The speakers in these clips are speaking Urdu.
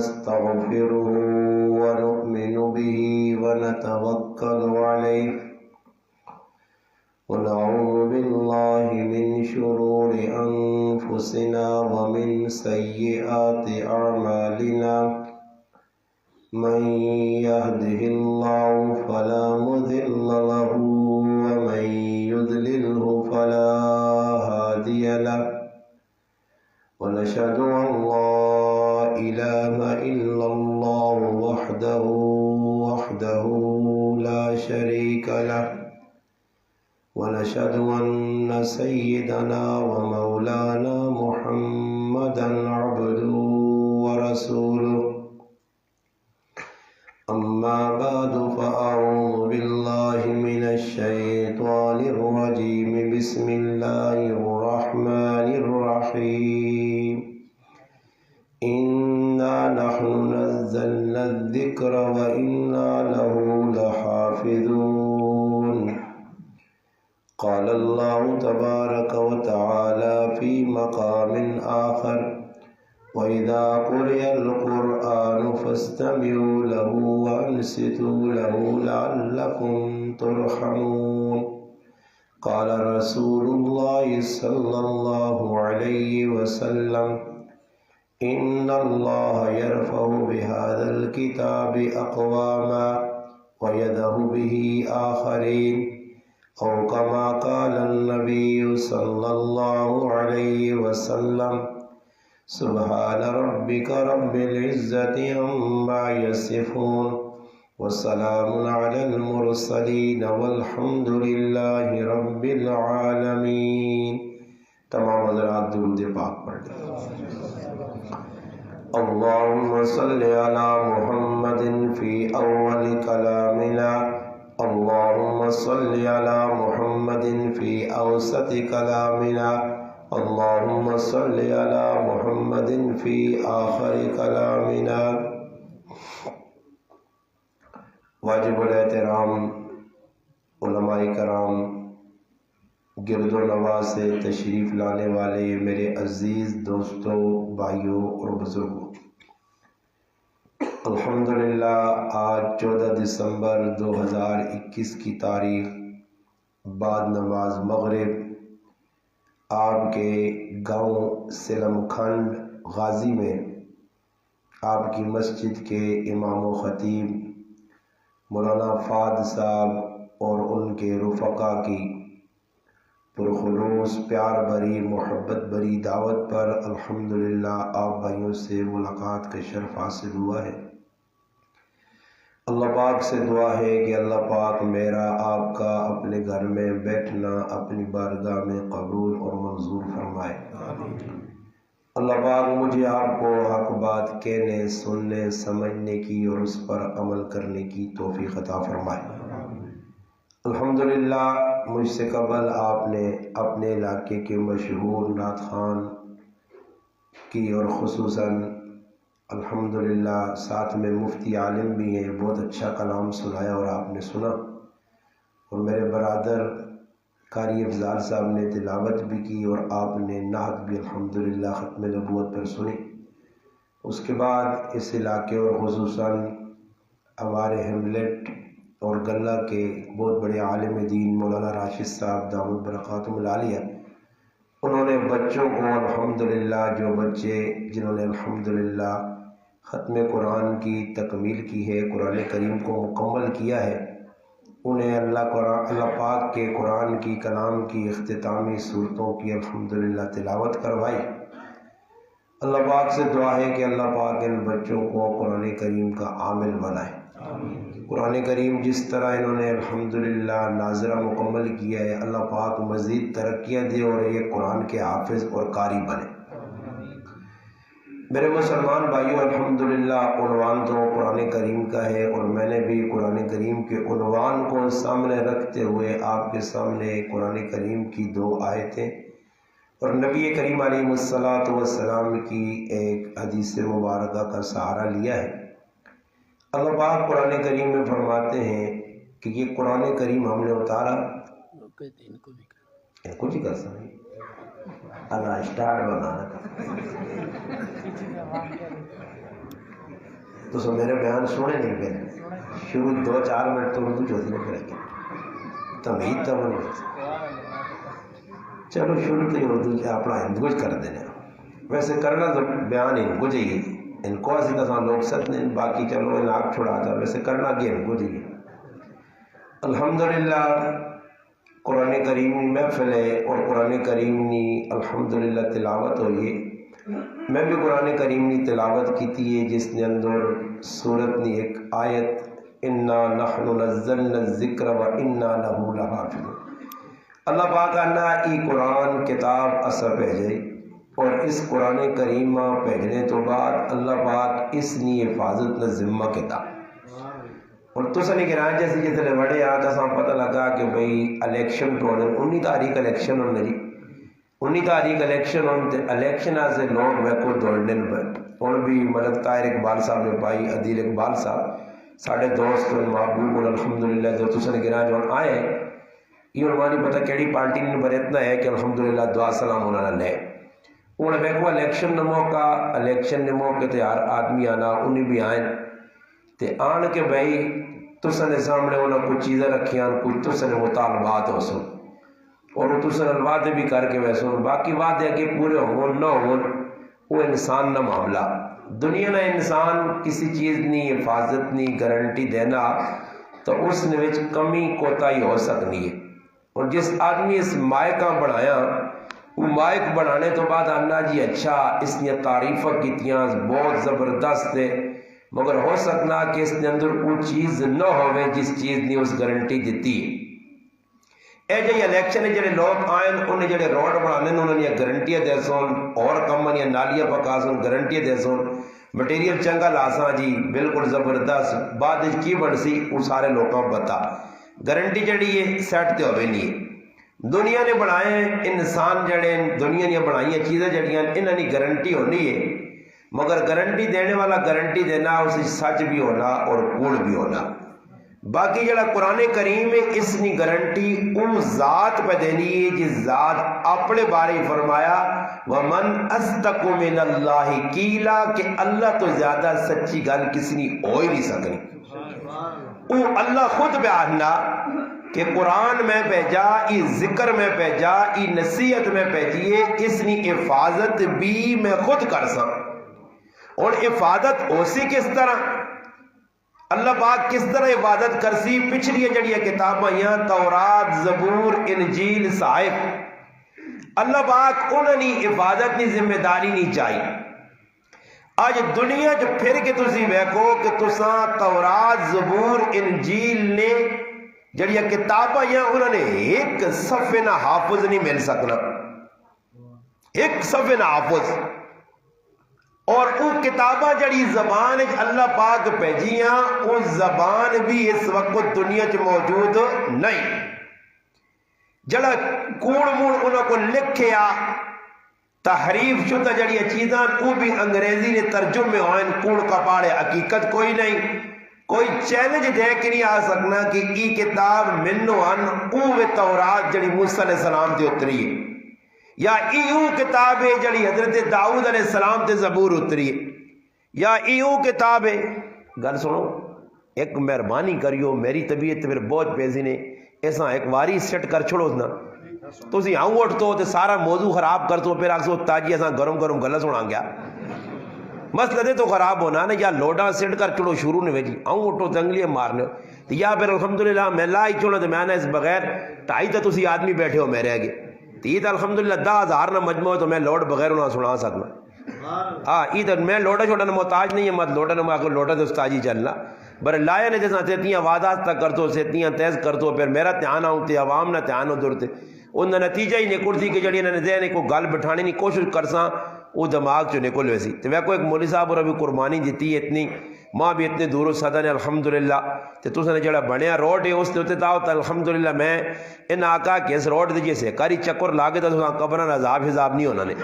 ونستغفره ونؤمن به ونتوكل عليه ونعوذ بالله من شرور أنفسنا ومن سيئات أعمالنا من يهده الله فلا مضل له ومن يضلله فلا هادي له ونشهد أن لا إله إلا الله وحده لا شريك له ونشهد أن سيدنا ومولانا محمدا عبده ورسوله أما بعد فأعوذ بالله من الشيطان الرجيم بسم الله الرحمن الرحيم إنا نحن نزلنا الذكر وإنا له لحافظون قال الله تبارك وتعالى في مقام آخر وإذا قرئ القرآن فاستمعوا له وأنصتوا له لعلكم ترحمون قال رسول الله صلى الله عليه وسلم إن الله يرفع بهذا الكتاب أقواما ويدعو به آخرين أو كما قال النبي صلى الله عليه وسلم سبحان ربك رب العزة عما يصفون وسلام على المرسلين والحمد لله رب العالمين. تمام حضرات درود پاک پڑھ لیں. اللهم صل على محمد في أول كلامنا اللهم صل على محمد في أوسط كلامنا اللهم صل على محمد في آخر كلامنا. واجب الاحترام علماء کرام، گرد و نواز سے تشریف لانے والے میرے عزیز دوستوں، بھائیوں اور بزرگوں، الحمدللہ آج 14 دسمبر 2021 کی تاریخ بعد نماز مغرب آپ کے گاؤں سلم کھنڈ غازی میں آپ کی مسجد کے امام و خطیب مولانا فہد صاحب اور ان کے رفقا کی پرخلوص پیار بھری محبت بھری دعوت پر الحمدللہ آپ بھائیوں سے ملاقات کا شرف حاصل ہوا ہے. اللہ پاک سے دعا ہے کہ اللہ پاک میرا آپ کا اپنے گھر میں بیٹھنا اپنی بارگاہ میں قبول اور منظور فرمائے. اللہ پاک مجھے آپ کو حق بات کہنے، سننے، سمجھنے کی اور اس پر عمل کرنے کی توفیق عطا فرمائے. الحمدللہ مجھ سے قبل آپ نے اپنے علاقے کے مشہور نعت خوان کی اور خصوصاً الحمدللہ ساتھ میں مفتی عالم بھی ہیں، بہت اچھا کلام سنایا اور آپ نے سنا. اور میرے برادر قاری افضال صاحب نے تلاوت بھی کی اور آپ نے نعت بھی الحمدللہ ختم نبوت پر سنی. اس کے بعد اس علاقے اور خصوصاً ہمارے ہیملیٹ اور گلہ کے بہت بڑے عالم دین مولانا راشد صاحب دامت برکاتہم العالیہ، انہوں نے بچوں کو الحمدللہ، جو بچے جنہوں نے الحمدللہ ختم قرآن کی تکمیل کی ہے، قرآن کریم کو مکمل کیا ہے، انہیں اللہ پاک کے قرآن کی کلام کی اختتامی صورتوں کی الحمدللہ تلاوت کروائی. اللہ پاک سے دعا ہے کہ اللہ پاک ان بچوں کو قرآن کریم کا عامل بنائے. قرآن کریم جس طرح انہوں نے الحمدللہ ناظرہ مکمل کیا ہے، اللہ پاک مزید ترقیاں دے اور یہ قرآن کے حافظ اور قاری بنے. میرے مسلمان بھائیوں، الحمدللہ عنوان تو قرآن کریم کا ہے اور میں نے بھی قرآن کریم کے عنوان کو سامنے رکھتے ہوئے آپ کے سامنے قرآن کریم کی 2 آیتیں اور نبی کریم علیہ السلام کی ایک حدیث مبارکہ کا سہارا لیا ہے. اللہ پاک قرآن کریم میں فرماتے ہیں کہ یہ قرآن کریم ہم نے اتارا، ان کو بھی کر سکتے اللہ اسٹارٹ بنانا تھا. تو میرے بیان سنے نہیں پہ شروع 2-4 منٹ تو اردو جو تھی پھر تمہید تو بنی چلو شروع تو اردو سے اپنا ہندو کر دینا ویسے کرنا تو بیان ان کو چاہیے ان کو ایسی طرح لوگ ست نے باقی چلو ان آگ چھوڑا تھا ویسے کرنا کہ ان کو چاہیے الحمدللہ قرآن کریم محفل ہے اور قرآن کریم نے الحمدللہ تلاوت ہوئی میں بھی قرآن کریم نے تلاوت کی تھی جس نے اندر سورت نے ایک آیت انا نحن نزلنا الذکر و انا لہ لحافظون اللہ پاک آنا ای قرآن کتاب اثر بھیجے اور اس قرآن کریمہ بھیجنے تو بعد اللہ پاک اس نے حفاظت نہ ذمہ کتاب اور تو سنی گران جیسے جتنے بڑے آتا ساں پتہ لگا کہ بھئی الیکشن تو 19 تاریخ الیکشن ہونے جی 19 تاریخ الیکشن ہونے الیکشن آسے لوگ ویکو دوڑنے پر اور بھی ملک طاہر اقبال صاحب نے پائی عدیل اقبال صاحب ساڑھے دوست محبوب الحمدللہ جو تو سنی گران جو آئے یہ علمانی پتہ کیڑی پارٹی نے بر اتنا ہے کہ الحمدللہ دعا سلام ہونا لے انہوں نے ویکو الیکشن نے موقع تے ہر آدمی آنا انہیں بھی آئیں تے آن کے بھئی تسنے سامنے انہوں نے کچھ چیزیں رکھیاں کچھ تسنے مطالبات ہو سن اور وہ تسنے الوعدے بھی کر کے ویسے باقی وعدے کہ پورے ہون نہ ہون وہ انسان نہ معاملہ دنیا نہ انسان کسی چیز نہیں حفاظت نہیں گارنٹی دینا تو اس نے وچ کمی کوتاہی ہو سکنی ہے اور جس آدمی اس مائکہ بڑھایا وہ مائک بڑھانے تو بعد آنا جی اچھا اس نے تعریفہ کیتیاں بہت زبردست ہے مگر ہو سکنا کہ اس نے اندر وہ چیز نہ ہوئے جس چیز نے اس گارنٹی دیتی اے جی الیکشن جڑے لوگ آئیں انہیں جڑے روڈ بڑھانے انہوں نے گارنٹیاں دے سون اور کمن یا نالیاں پکا سون گارنٹیاں دے سون مٹیریل چنگا لاساں جی بالکل زبردست بعد کی بن سی وہ سارے لوگوں بتا گارنٹی جڑی ہے سیٹ تے ہوئے نہیں دنیا نے بنائے انسان جڑے دنیا نے بنائی چیزیں جڑیاں انہوں نے گارنٹی ہونی ہے مگر گارنٹی دینے والا گارنٹی دینا اسے سچ بھی ہونا اور کوڑ بھی ہونا باقی جڑا قرآن کریم ہے اس نے گارنٹی ان ذات پہ دینی ہے جس ذات اپنے بارے فرمایا وَمَنْ أَصْدَقُ مِنَ اللَّهِ قِيلًا کہ اللہ تو زیادہ سچی گل کسی نے ہو ہی نہیں سکنی وہ اللہ خود بیاننا کہ قرآن میں بھیجا ای ذکر میں بھیجا ای نصیحت میں بھیجیے اس نے حفاظت بھی میں خود کر سا اور حفاظت اسی کس طرح اللہ پاک کس طرح حفاظت کرسی پچھلی جڑی کتاباں یا تورات زبور انجیل صحائف اللہ پاک انہوں نے حفاظت کی ذمہ داری نہیں چاہیے آج دنیا جو پھر کے تسی ویکھو کہ تساں تورات زبور انجیل نے جڑی کتاباں یا انہوں نے ایک صفحے نہ حافظ نہیں مل سکنا ایک صفحے نہ حافظ اور وہ کتاباں جڑی زبان اللہ پاک بھیجیاں وہ زبان بھی اس وقت دنیا چ موجود نہیں جڑا کوڑ موڑ انہوں کو لکھیا تحریف شدہ جڑی چیزاں وہ بھی انگریزی نے ترجمے ہوئیں کوڑ کپاڑے حقیقت کوئی نہیں کوئی چیلنج دے کے نہیں آ سکنا کہ ای کتاب منو ان اوہ تورات جڑی موسیٰ علیہ السلام تے اتری ہے یا ایو کتاب ہے جڑی حضرت داؤد علیہ السلام تے زبور اتری ہے یا ایو کتاب ہے گل سنو ایک مہربانی کریو میری طبیعت پھر بہت پیزی نے ایسا ایک واری سیٹ کر چھوڑو نا تو اسی آؤں اٹھ تو سارا موضوع خراب کر تو پھر آکسو تاجی ایسا گرم گرم گلہ سنا گیا مسئلہ دے تو خراب ہونا نا یا لوڈا سیٹ کر چھوڑو شروع نے بھیجی آؤں اٹھو تنگلیاں مارنے یا پھر الحمدللہ میں لا ہی چھوڑا تو میں نے اس بغیر ٹائی تا تسی آدمی بیٹھے ہو میرے آگے یہ تو الحمدللہ 10,000 نہ مجموعہ تو میں لوڈ بغیر انہوں سنا سکنا ہاں یہ تو میں لوٹا چھوٹا نہ محتاج نہیں ہے مت لوٹا نہ میں لوٹا تو استاجی چلنا بر لائے نے جیسا سیتیاں وعدات تک کرتو سیتیاں تیز کرتو پھر میرا دھیان آؤں تے عوام نہ دھیان ہو دور تے ان نتیجہ ہی نکل تھی کہ جڑی انہوں نے دے کو گل بٹھانے کی کوشش کرساں وہ دماغ چو نکل ویسی تو میں کو ایک مولی صاحب اور ابھی قربانی دیتی ہے اتنی ماں بھی اتنے دور صدا نے الحمدللہ تو تُس نے جڑا بنیا روڈ ہے اس نے اتنے تاؤ تا الحمدللہ میں ان آقا کہ اس روڈ دیجئے سے کاری چکر لاگے تا تو قبران عذاب حضاب نہیں ہونا نے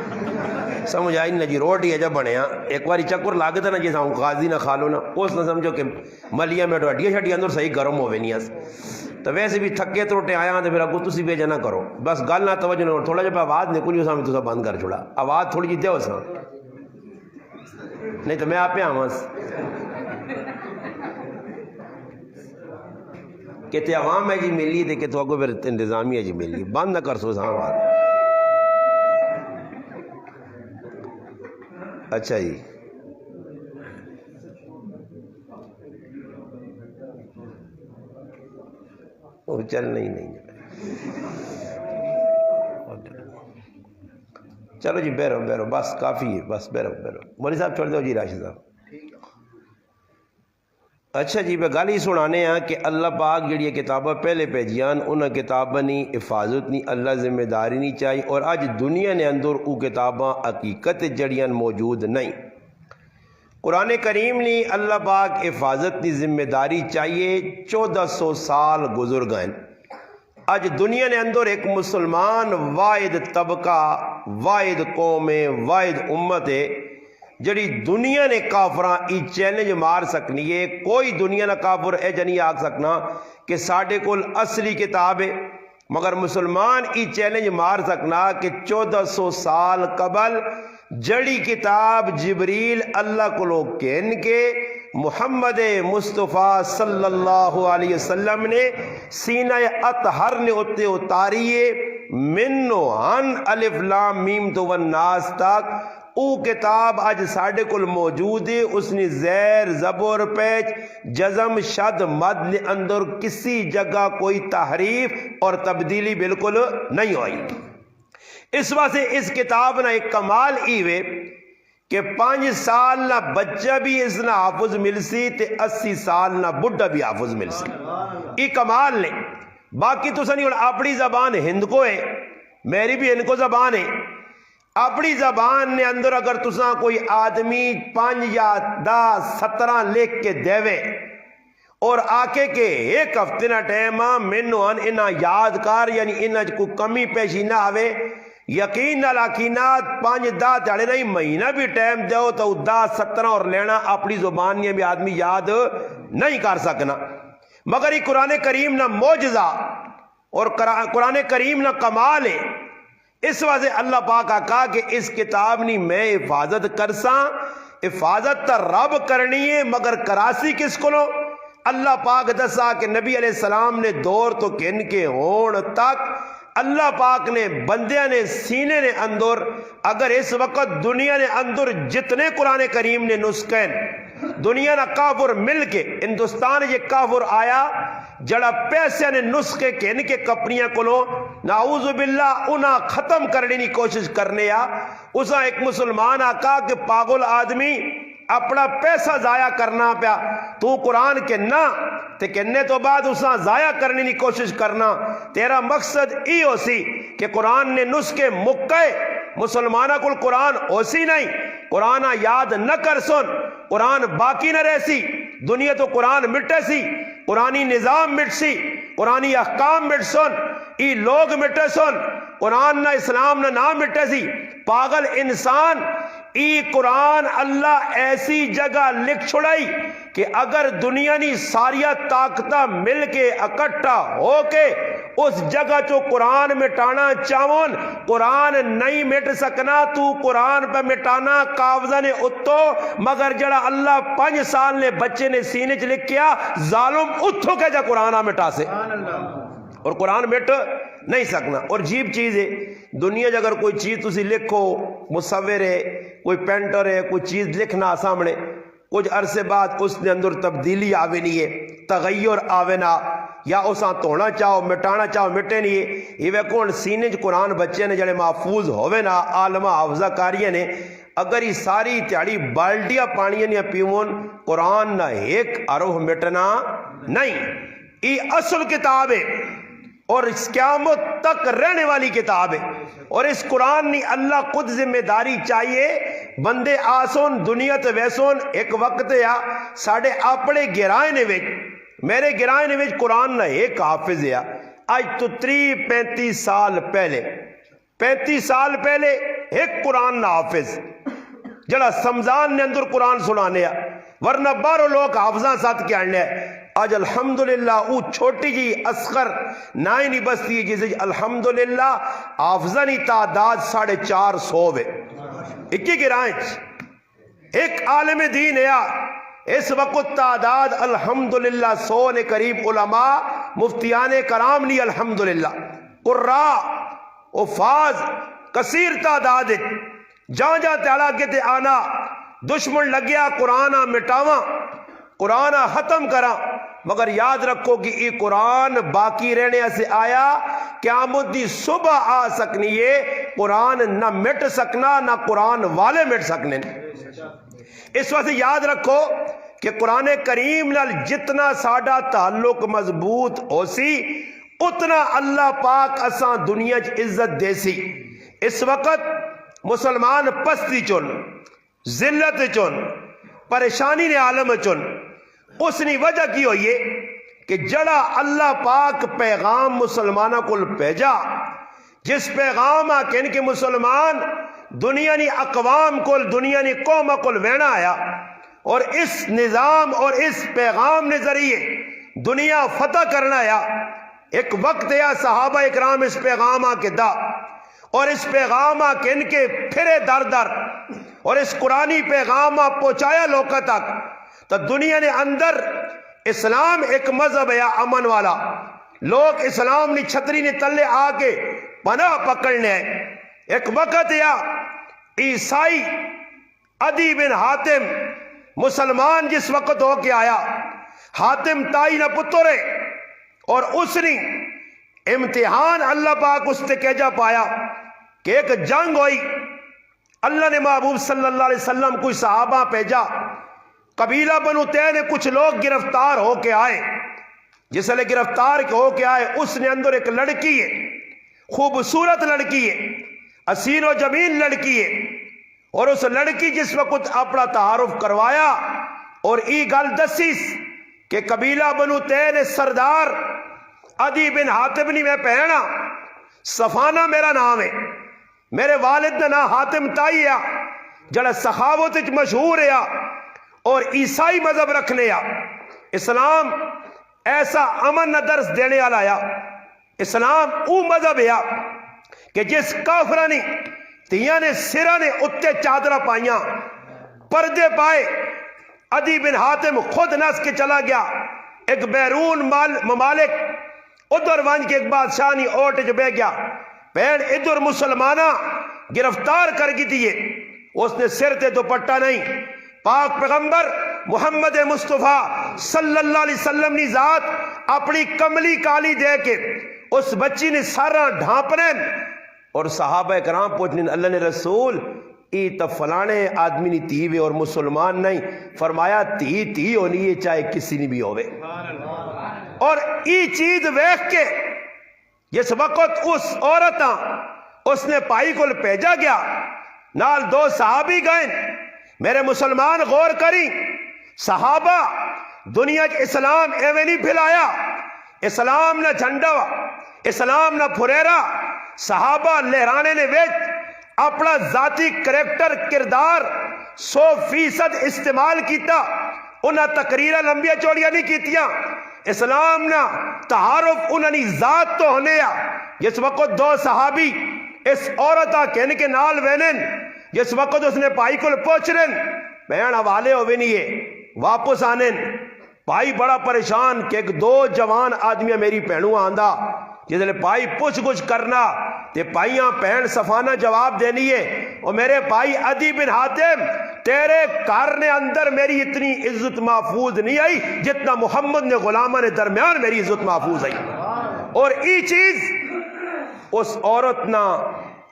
سمجھ آئی نہیں جی روڈ ہی ہے جب بنیا ایک باری چکر لاگے تا نا جیسا ہوں غازی نہ کھالو نا اس نے سمجھو کہ ملیہ میں ڈھڑیا شڑیا اندر صحیح گرم ہوئے نہیں اس تو ویسے بھی تھکے تروٹے آیا تو پھر اگو تسی بیجا نہ کرو بس گل نہ توجہ نہ تھوڑا جب آواز نکلی اسا میں تو بند کر چھوڑا آواز تھوڑی جی دے اسا نہیں تو میں آپ پہ آواز کہ عوام ہے جی ملی دے کہ تو اگو پھر انتظامیہ جی ملی بند نہ کر سو سامان. اچھا جی وہ چل نہیں چلو جی بیرو بس کافی ہے بس بیرو مولوی صاحب چھوڑ دو جی راشد صاحب. اچھا جی میں گل ہی سنانے ہیں کہ اللہ پاک جڑی کتاباں پہلے بھیجیاں انہاں کتاباں نہیں حفاظت نہیں اللہ ذمہ داری نہیں چاہیے اور اج دنیا نے اندر او کتاباں حقیقت جڑیاں موجود نہیں. قرآن کریم نے اللہ پاک حفاظت کی ذمہ داری چاہیے 1400 سال گزر گئے. اج دنیا نے اندر ایک مسلمان واحد طبقہ واحد قوم واحد امت ہے جڑی دنیا نے کافراں ای چیلنج مار سکنی ہے. کوئی دنیا نہ کافر اے جنی آگ سکنا کہ ساڑھے کول اصلی کتاب ہے مگر مسلمان ای چیلنج مار سکنا کہ 1400 سال قبل جڑی کتاب جبریل اللہ کو لوگ کہن کے محمد مصطفیٰ صلی اللہ علیہ وسلم نے سینہ اطہر نے اتے اتاریے منو ان الف لام میم تو والناس تک او کتاب آج ساڑھے کل موجود ہے. اس نے زیر زبر پیچ جزم شد مد نے اندر کسی جگہ کوئی تحریف اور تبدیلی بالکل نہیں ہوئی. اس واسطے اس کتاب نہ ایک کمال ایوے کہ 5 سال نہ بچہ بھی اس نہ حافظ مل سی تے 80 سال نہ بڑھا بھی حافظ مل سی. ای کمال نے باقی تو سنی اپنی زبان ہند کو ہے میری بھی ہند کو زبان ہے. اپنی زبان نے اندر اگر تساں کوئی آدمی 5 یا 10 17 لکھ کے دیوے اور آکے کے ایک ہفتے نہ ٹیمہ مینو انہا یادکار یعنی انہا کوئی کمی پیشی نہ آوے یقین نہ لاکینات 5-10 تیڑے نہیں مہینہ بھی ٹیم دیو تو 10 17 اور لینا اپنی زبان یہ بھی آدمی یاد نہیں کر سکنا. مگر یہ قرآن کریم نہ معجزہ اور قرآن کریم نہ کمال ہے. اس وجہ اللہ پاک کہا کہ اس کتاب نہیں میں حفاظت کرساں. حفاظت تا رب کرنی ہے مگر کراسی کس کو لو اللہ پاک دسا کہ نبی علیہ السلام نے دور تو کن کے ہون تک اللہ پاک نے بندیاں نے سینے نے اندر اگر اس وقت دنیا نے اندر جتنے قرآن کریم نے نسخین دنیا نہ کافر مل کے ہندوستان یہ کافر آیا جڑا پیسے نے نسخے کے ان کے کپڑیاں کلو نعوذ باللہ انہاں ختم کرنے کی کوشش کرنے یا اسا ایک مسلمان آقا کہ پاگل آدمی اپنا پیسہ ضائع کرنا پیا تو قرآن کے نہ تے کہنے تو بعد اسا ضائع کرنے کی کوشش کرنا تیرا مقصد ای ہو سی کہ قرآن نے نسخے مکے مسلمانہ کل قرآن ہو سی نہیں قرآن یاد نہ کر سن قرآن باقی نہ رہ سی دنیا تو قرآن مٹے سی قرآنی نظام مٹ سی قرآنی احکام مٹ سن ای لوگ مٹے سن قرآن نہ اسلام نہ نام مٹے سی پاگل انسان ای قرآن اللہ ایسی جگہ لکھ چھڑائی کہ اگر دنیا نی ساریا طاقتہ مل کے اکٹھا ہو کے اس جگہ جو قرآن مٹانا چاہون قرآن نہیں مٹ سکنا تو قرآن پہ مٹانا قابضہ نے اتو مگر جڑا اللہ 5 سال نے بچے نے سینے چ لکھ کیا ظالم اتھو کے جا قرآن مٹا سے اور قرآن مٹ نہیں سکنا. اور جیب چیز ہے دنیا جا اگر کوئی چیز تسی لکھو مصور ہے کوئی پینٹر ہے کوئی چیز لکھنا سامنے کچھ عرصے بعد اس نے اندر تبدیلی آوے نہیں ہے تغیر آوے نہ یا اساں توڑنا چاہو مٹانا چاہو مٹے نہیں ہے یہ وہ کون سینے جو قرآن بچے نے جڑے محفوظ ہوئے نا عالمہ حافظہ کاریے نے اگر یہ ساری تیاری بالٹیاں پانیاں نہیں پیون قرآن نہ ایک عروح مٹنا نہیں. یہ اصل کتاب ہے اور اس قیامت تک رہنے والی کتاب ہے اور اس قرآن نے اللہ خود ذمہ داری چاہیے بندے آسون دنیا تے ویسون ایک وقت یا ساڑھے اپنے گرائے نے ویچ میرے گرائے نے ویچ قرآن نہ ایک حافظ ہے آج تو 35 سال پہلے 35 سال پہلے ایک قرآن نہ حافظ جڑا سمزان نے اندر قرآن سنانے ورنہ بارو لوگ حافظاں ساتھ کیا آنے آج الحمدللہ او چھوٹی جی اسخر نائی نہیں بستی ہے جسے الحمدللہ حافظانی تعداد 450 ہے اکی گرائیں ایک عالم دین ہے اس وقت تعداد الحمدللہ 100 نے قریب علماء مفتیان کرام نہیں الحمدللہ قرا حفاظ کثیر تعداد جہاں جہاں تعالیٰ کے تے آنا دشمن لگیا قرآن مٹاواں قرآن ختم کرا، مگر یاد رکھو کہ یہ قرآن باقی رہنے سے آیا، قیامت دی صبح آ سکنی ہے، قرآن نہ مٹ سکنا نہ قرآن والے مٹ سکنے۔ اس واسطے یاد رکھو کہ قرآن کریم نال جتنا ساڈا تعلق مضبوط ہو سی اتنا اللہ پاک اساں دنیا چ عزت دے سی۔ اس وقت مسلمان پستی چن، ذلت چن، پریشانی نے عالم چن، اس نے وجہ کی ہوئی ہے کہ جڑا اللہ پاک پیغام مسلمانوں کو بھیجا، جس پیغام آ کہ مسلمان دنیا نی اقوام کو دنیا نی قوم کو وینا آیا اور اس نظام اور اس پیغام نے ذریعے دنیا فتح کرنا آیا۔ ایک وقت یا صحابہ اکرام اس پیغام آ کے دا اور اس پیغام آ کے ان کے پھرے در در اور اس قرآنی پیغام آ پہنچایا لوگوں تک، تو دنیا نے اندر اسلام ایک مذہب ہے امن والا، لوگ اسلام نے چھتری نے تلے آ کے پناہ پکڑنے ہیں۔ ایک وقت یا عیسائی عدی بن حاتم مسلمان جس وقت ہو کے آیا، حاتم تائی نہ پترے، اور اس نے امتحان اللہ پاک اس سے کہجا پایا کہ ایک جنگ ہوئی، اللہ نے محبوب صلی اللہ علیہ وسلم کوئی صحابہ بھیجا، قبیلہ بنو تے نے کچھ لوگ گرفتار ہو کے آئے، جس نے گرفتار ہو کے آئے اس نے اندر ایک لڑکی ہے، خوبصورت لڑکی ہے، حسین و جمیل لڑکی ہے، اور اس لڑکی جس وقت اپنا تعارف کروایا اور ای گل دسیس کہ قبیلہ بنو تے نے سردار عدی بن حاتم نہیں میں پہنا، صفانہ میرا نام ہے، میرے والد کا نام حاتم تائی ہے، جڑا سخاوت مشہور ہے اور عیسائی مذہب رکھنے یا اسلام ایسا امن نہ درس دینے والا یا اسلام او مذہب ہے کہ جس کافرہ نے تیاں نے سرہ نے اتے چادرہ پائیاں پردے پائے، عدی بن حاتم خود نس کے چلا گیا ایک بیرون ممالک ادھر وانج کے ایک بادشاہ نہیں اوٹ جو بے گیا پہن ادھر مسلمانہ گرفتار کر گی دیئے، اس نے سر تے دوپٹہ نہیں، پاک پیغمبر محمد مصطفیٰ صلی اللہ علیہ وسلم نے ذات اپنی کملی کالی دے کے اس بچی نے سارا ڈھانپنے اور صحابہ کرام پوچھنے اللہ نے رسول ای تا فلانے آدمی نہیں تھی اور مسلمان نہیں، فرمایا تھی ہونی ہے چاہے کسی نے بھی ہوئے۔ اور ای چیز ویکھ کے جس وقت اس عورتاں اس نے پائی کو بھیجا گیا، نال دو صحابی گئے، میرے مسلمان غور کری، صحابہ دنیا اسلام ایویں نہیں پھیلایا، اسلام نہ جھنڈا اسلام نہ پھریرا، صحابہ لہرانے نے ویچ اپنا ذاتی کریکٹر کردار 100% استعمال کیتا، انہاں تقریرہ لمبیا چوڑیاں نہیں کیتیاں، اسلام نہ تعارف انہاں نے ذات تو ہونے یا جس وقت دو صحابی اس عورتہ کہنے کے نال وینن جس وقت اس نے پائی کو پوچھ رہن بہن حوالے ہوئے نہیں ہے واپس آنے، پائی بڑا پریشان کہ ایک دو جوان آدمیاں میری پہنوں آندہ جس نے پائی پوچھ گچھ کرنا تے پائیاں پہن صفانہ جواب دینی ہے، اور میرے پائی عدی بن حاتم تیرے گھر نے اندر میری اتنی عزت محفوظ نہیں آئی جتنا محمد نے غلامہ نے درمیان میری عزت محفوظ آئی۔ اور ای چیز اس عورت نہ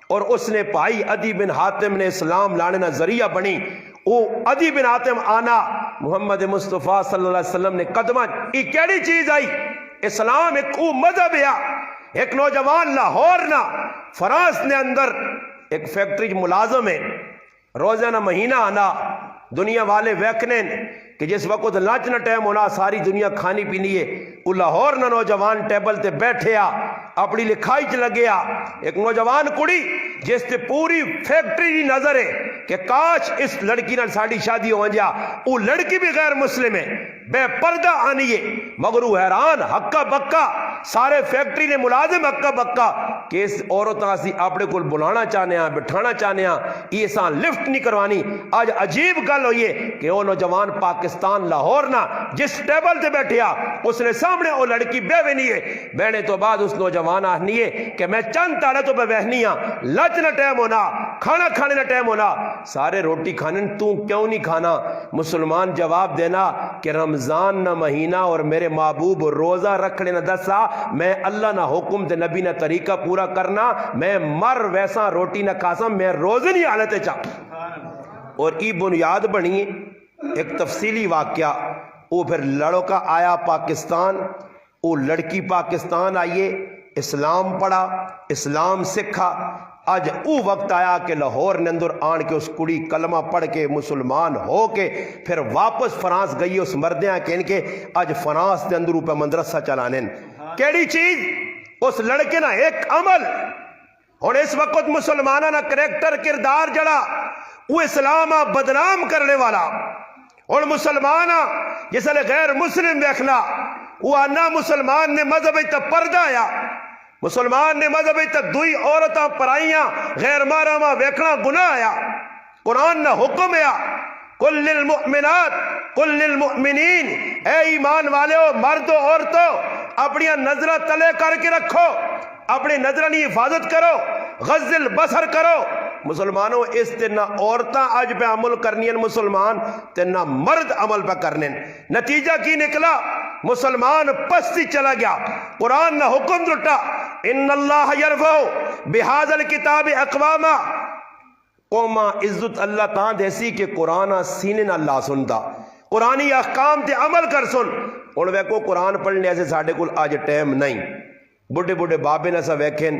اور اس نے پائی عدی بن حاتم نے اسلام لانے نہ ذریعہ بنی، وہ عدی بن حاتم آنا محمد مصطفیٰ صلی اللہ علیہ وسلم نے قدمان ای کیڑی چیز آئی، اسلام ایک او مذہب ہے۔ ایک نوجوان لاہور نہ فرانس نے اندر ایک فیکٹری ملازم ہے، روزانہ مہینہ آنا دنیا والے ویکنے کہ جس وقت لنچ نہ ٹائم ہونا ساری دنیا کھانی پینی ہے، وہ لاہور نہ نوجوان ٹیبل تے بیٹھے اپنی لکھائی چ لگیا، ایک نوجوان کڑی جس تے پوری فیکٹری دی نظر ہے کہ کاش اس لڑکی نال ساڑی شادی ہو جا، وہ لڑکی بھی غیر مسلم ہے، بے پردہ آنی ہے، مگر وہ حیران ہکا بکا سارے فیکٹری نے ملازم اکا بکا کہ اس عورتاں اسی اپنے کو بلانا چاہنے ہیں بٹھانا چاہنے ہیں یہ ساں لفٹ نہیں کروانی. آج عجیب گل ہوئی ہے کہ وہ نوجوان پاکستان لاہور نہ جس ٹیبل تے بیٹھیا اس نے سامنے وہ لڑکی بیوے نہیں ہے بہنے تو بعد اس نوجوان آہنی ہے کہ میں چند تاڑے تو بہنی ہاں لچ نہ ٹائم ہونا کھانا کھانے نہ ٹائم ہونا سارے روٹی کھانے تو کیوں نہیں کھانا. مسلمان جواب دینا کہ رمضان نہ مہینہ اور میرے محبوب روزہ رکھنے نہ دسا میں اللہ نہ حکم تے نبی نہ طریقہ پورا کرنا میں مر ویسا روٹی نہ کھاسا میں روزے نہیں حالت چاہ. اور ای بنیاد بنی ایک تفصیلی واقعہ وہ پھر لڑکا آیا پاکستان وہ لڑکی پاکستان آئیے اسلام پڑھا اسلام سکھا. آج او وقت آیا کہ لاہور نے اندر آن کے اس کڑی کلمہ پڑھ کے مسلمان ہو کے پھر واپس فرانس گئی اس مردیاں کہ ان کے آج فرانس دے اندر اوپر مدرسہ چلانے کیڑی چیز اس لڑکے نا ایک عمل. اور اس وقت مسلمانہ نا کریکٹر کردار جڑا وہ اسلام بدنام کرنے والا اور مسلمانہ جس نے غیر مسلم دیکھنا وہ آنا مسلمان نے مذہب تا پردہ آیا مسلمان نے مذہب تا دوئی عورتاں پرائیاں غیر ماراما ویکھنا گناہ آیا. قرآن نہ حکم آیا کل للمؤمنات کل للمؤمنین اے ایمان والے ہو مرد و عورتوں اپنی نظرہ تلے کر کے رکھو اپنی نظرہ نہیں حفاظت کرو غض البصر کرو. مسلمانوں اس تے نہ عورتاں آج پہ عمل کرنی ہیں مسلمان تے نہ مرد عمل پہ کرنے. نتیجہ کی نکلا مسلمان پستی چلا گیا. قرآن نہ حکم دٹا ان اللہ یرفع بہذا الکتاب اقواما قوما عزت اللہ تاں دیسی کہ قرآن سینے نہ اللہ سنتا قرآنی احکام تے عمل کر سن. اور ویکو قرآن پڑھنے ایسے ساڑھے کل آج ٹائم نہیں. بڑھے بڑھے بابے نہ سا ویکھیں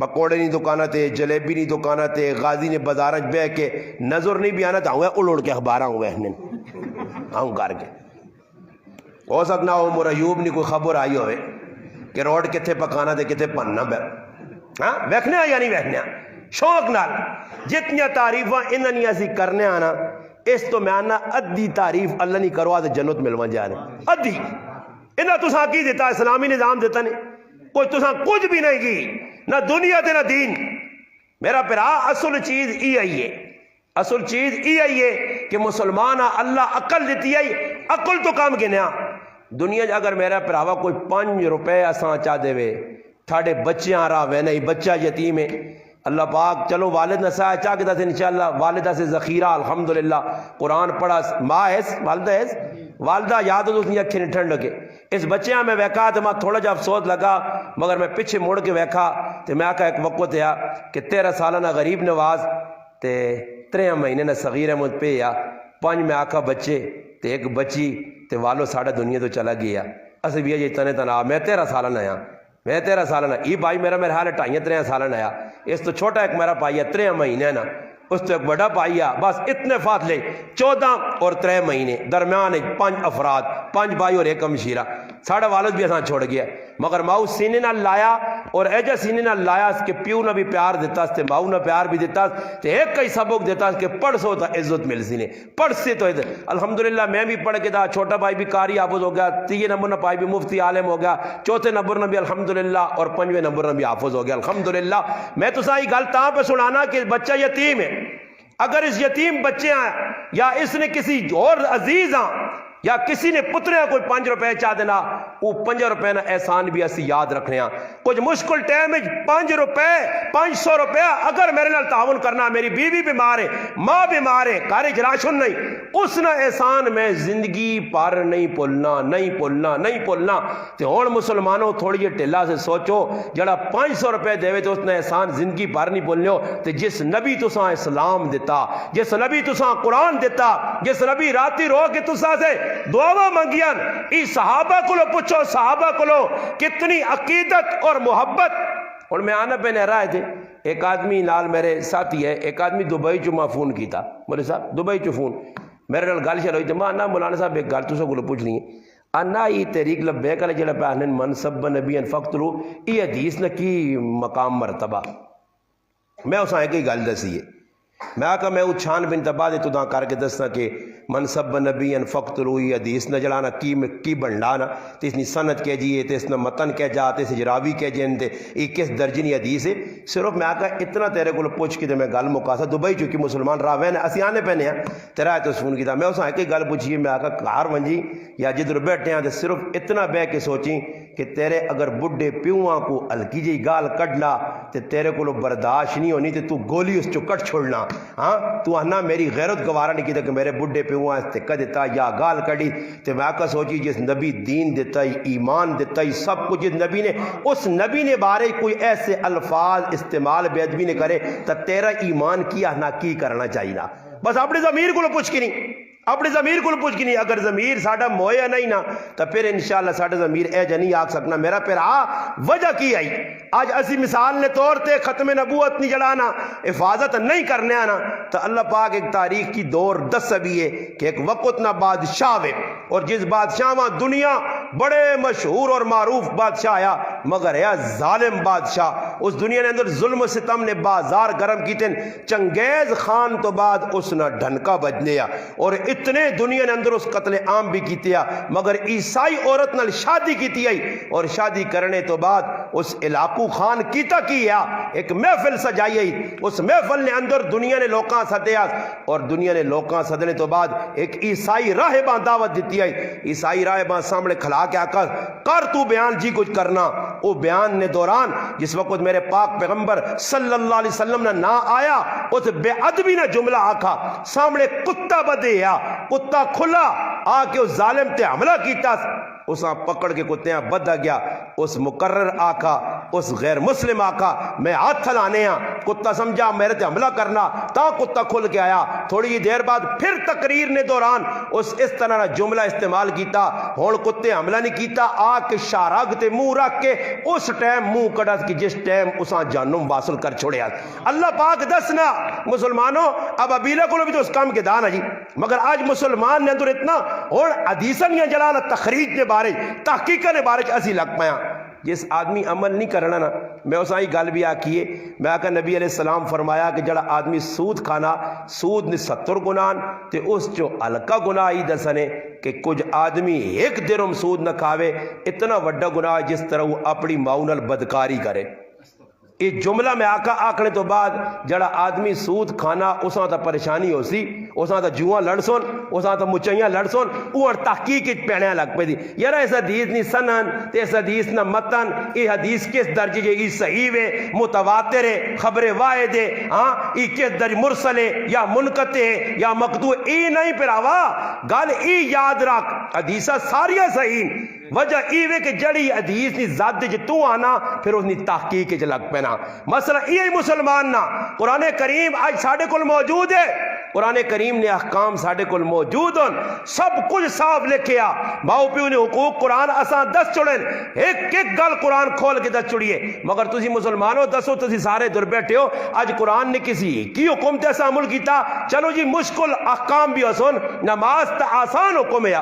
پکوڑے نہیں دکانہ تے جلیبی نہیں دکانہ تے غازی نے بازارج بے کے نظر نہیں بھی آنا تھا ہوئے اڑ کے اخباراں ہوئے ہوں کر کے ہو سکنا ہو مرایوب نہیں کوئی خبر آئی ہوئے کہ روڈ کتھے پکانا تے کتھے پننا بے ہاں ویکھنے یا نہیں ویکھنے شوق نال جتنی تعریفاں انہوں اسی کرنے آنا اس تو میں آنا ادھی تعریف اللہ نہیں کروا تے جنت ملوا جانے ادھی انہاں تساں کی دیتا اسلامی نظام دیتا نہیں کوئی تساں کچھ بھی نہیں کی نہ دنیا تے نہ دین. میرا پھرا اصل چیز ای آئی ہے اصل چیز ای آئی ہے کہ مسلمان اللہ عقل دیتی ہے عقل تو کام گنیا دنیا اگر میرا پراوا کوئی 5 روپے اساں چاہ دے وے تھاڑے بچے آ رہا وے نہیں بچہ یتیم ہے اللہ پاک چلو والد نہ سایہ چاہ کے دا سے انشاءاللہ والدہ سے ذخیرہ الحمدللہ قرآن پڑھا ماں ایس والدہ ایس والدہ یاد ہو تو اکھیں ٹھنڈ لگے اس بچیاں میں ویکھا تو میں تھوڑا جا افسوس لگا مگر میں پیچھے مڑ کے ویکھا تو میں آکا ایک وقت ہے کہ 13 سالہ نہ غریب نواز تے 3 مہینے نہ صغیر احمد پہ یا 5 میں آکا بچے تے ایک بچی تے والو ساڑھا دنیا تو چلا گیا اسے بھی یہ تنے تنا میں 13 سالہ نہ میں 13 سالہ نہ یہ بھائی میرا میرے حال 2.5-3 سالہ نہ اس تو چھوٹا ایک میرا پائی ہے 3 مہینے نا اس تو ایک بڑا پائی ہے بس اتنے فاصلے 14 اور 3 مہینے درمیان 5 افراد 5 بھائی اور ایک ہمشیرہ ساڑھا والد بھی اساں چھوڑ گیا مگر ماؤ سینے نہ لایا اور ایجا سینے نہ لایا اس کے پیو نہ بھی پیار دیتا اس تے ماؤ نہ پیار بھی دیتا تے ایک کئی سبق دیتا اس کے پڑھ سو تا عزت مل سینے پڑھ سے تو عزت الحمدللہ میں بھی پڑھ کے دا چھوٹا بھائی بھی قاری حافظ ہو گیا 3 نمبر نہ پائی بھی مفتی عالم ہو گیا 4 نمبر نہ بھی الحمدللہ اور 5 نمبر نہ بھی حافظ ہو گیا الحمدللہ. میں تو سائی گل تاں پہ سنانا کہ بچہ یتیم ہے اگر اس یتیم بچے ہیں یا اس نے کسی اور عزیز ہیں یا کسی نے پترے کوئی 5 روپے چاہ دینا وہ 5 روپے نہ احسان بھی اسی یاد رکھنے ہیں کچھ مشکل ٹائم میں 5 روپے 500 روپے اگر میرے نال تعاون کرنا میری بیوی بیمار ہے ماں بیمار ہے کارج راشن نہیں اس نہ احسان میں زندگی پر نہیں بھولنا تے ہن مسلمانوں تھوڑی جی ٹھلا سے سوچو جڑا 500 روپے دے تو اس نے احسان زندگی پر نہیں بھولنیو تے جس نبی تساں اسلام دیتا جس نبی تساں قرآن دیتا جس نبی راتی رو کے تساں سے دعا منگیاں ای صحابہ کو لو پوچھو صحابہ کو لو کتنی عقیدت اور محبت. اور میں آنا پہ رہے تھے ایک آدمی نال میرے ساتھی ہے ایک آدمی دبئی چو ماں فون کیتا بولے صاحب دبئی چو فون میرے نال گل چل ہوئی تھی ماں مولانا صاحب ایک گل تساں کو پوچھ لی انا ای تحریک لبیک علی جڑا پہ منصب نبی فقتلو ای حدیث نہ کی مقام مرتبہ میں اساں ایک ہی گل دسی ہے میں آکا میں وہ چھان بن تبا دے تو کر کے دسنا کہ منصب نبی فقتلوی حدیث نہ جلانا کی بنڈانا تو اس نے سند کے جیے تو اس نے متن کے جاتے اس جراوی کے جن تے یہ کس درجنی حدیث ہے. صرف میں آکا اتنا تیرے کو پوچھ کے میں گل مکا سا دبئی چونکہ مسلمان راہ وے اسی آنے پہنے ہیں تیرا ہے تو فون کیا میں اس ایک گل پوچھیے میں آکا کار ونجی یا جدھر بیٹھے ہیں تو صرف اتنا بہ کے سوچیں کہ تیرے اگر بڈھے پیواں کو ہلکی جی گال کڈنا تو تیرے کو برداشت نہیں ہونی تو گولی اس چو کٹ چھوڑنا. ہاں تو آنا میری غیرت گوارا نہیں کیتا کہ میرے بڈھے پیواں استقہ دیتا یا گال کڈی. تو میں آقا سوچی جس نبی دین دیتا ہی ایمان دیتا ہی سب کچھ جس نبی نے اس نبی نے بارے کوئی ایسے الفاظ استعمال بے ادبی نے کرے تو تیرا ایمان کیا نہ کی کرنا چاہیے نا. بس اپنی ضمیر کو پوچھ کے نہیں اپنی ضمیر کو پوچھ کے نہیں. اگر ضمیر ساڈا مویا نہیں نا تو پھر انشاءاللہ ساڈا ضمیر اے جا نہیں آکھ سکنا میرا پھر وجہ کی آئی. آج اسی مثال نے طور تے ختم نبوت نہیں جڑانا حفاظت نہیں کرنے آنا تو اللہ پاک ایک تاریخ کی دور دس بھی ہے کہ ایک وقت نہ بادشاہ ہے اور جس بادشاہ وہاں دنیا بڑے مشہور اور معروف بادشاہ آیا مگر ہے ظالم بادشاہ. اس دنیا نے اندر ظلم و ستم نے بازار گرم کیتے. چنگیز خان تو بعد اس نے ڈھنکا بجنے اور اتنے دنیا نے اندر اس قتل عام بھی کیتے مگر عیسائی عورت نال شادی کیتی آئی اور شادی کرنے تو بعد اس علاقو خان کیتا کیا ایک محفل سجائی آئی. اس محفل نے اندر دنیا نے لوکاں سدیا اور دنیا نے لوکاں سدنے تو بعد ایک عیسائی راہباں دعوت دیتی آئی. عیسائی راہباں سامنے کھلا کے آقا کر تو بیان جی کچھ کرنا. وہ بیان نے دوران جس وقت میرے پاک پیغمبر صلی اللہ علیہ وسلم نے نہ آیا اس بے ادبی نے جملہ آکھا سامنے کتا بدے کتا کھلا آ کے اس ظالم تے حملہ کیتا اساں پکڑ کے کتیاں بدہ گیا. اس مقرر آقا اس غیر مسلم آقا میں ہاتھ لانے کتا سمجھا میرے تے حملہ کرنا تا کتا کھل کے آیا. تھوڑی دیر بعد پھر تقریر نے دوران اس طرح جملہ استعمال کیتا ہون کتے حملہ نہیں کیتا آ کے شارگ تے منہ رکھ کے اس ٹائم منہ کڑا کہ جس ٹائم اساں جانم واصل کر چھوڑیا. اللہ پاک دسنا مسلمانوں اب ابیلہ کو بھی تو اس کام کے دانا جی مگر آج مسلمان نے اندر اتنا اور حدیثاں یا جلانا تخریج نے بارے تحقیقہ نے بارے اسی لگ پایا. جس آدمی عمل نہیں کرنا نا میں اس آئی گل بھی آکیے میں آقا نبی علیہ السلام فرمایا کہ جڑا آدمی سود کھانا سود نے 70 گناہ تے اس جو ہلکا گناہ ہی دسنے کہ کچھ آدمی ایک درہم سود نہ کھاوے اتنا وڈا گناہ جس طرح وہ اپنی ماؤں نال بدکاری کرے. یہ جملہ میں آقا آکھنے تو بعد جڑا آدمی سود کھانا اساں تا پریشانی ہو سی اساں تا جوہاں لڑ سن اساں تا مچائیاں لڑ سن اور تحقیق پیڑیاں لگ پہ دی یار اس حدیث نی سنن تے اس حدیث نہ متن یہ حدیث کس درجے جے ای صحیح ہے متواتر ہے خبر واحد ہے ہاں ای کس درجے مرسل ہے یا منقطع ہے یا مقطوع ای نہیں پراوا گل ای یاد رکھ حدیثاں ساریاں صحیح وجہ ایوے کہ جڑی حدیث نی ذات جے تو آنا پھر اس نی تحقیق چ لگ پینا. مسئلہ یہ مسلمان نا قرآن کریم آج ساڑھے کل موجود ہے قرآن کریم نے احکام ساڑھے کل موجود ہیں سب کچھ صاف لکھیا باؤ پیو نے حقوق قرآن اسان دس چڑھیں ایک گل قرآن کھول کے دس چڑھیے مگر تسی مسلمانوں دسو تسی سارے در بیٹھے ہو آج قرآن نے کسی کی حکم تے ایسا عمل کیتا چلو جی مشکل احکام بھی حسن نماز تا آسان حکم ہے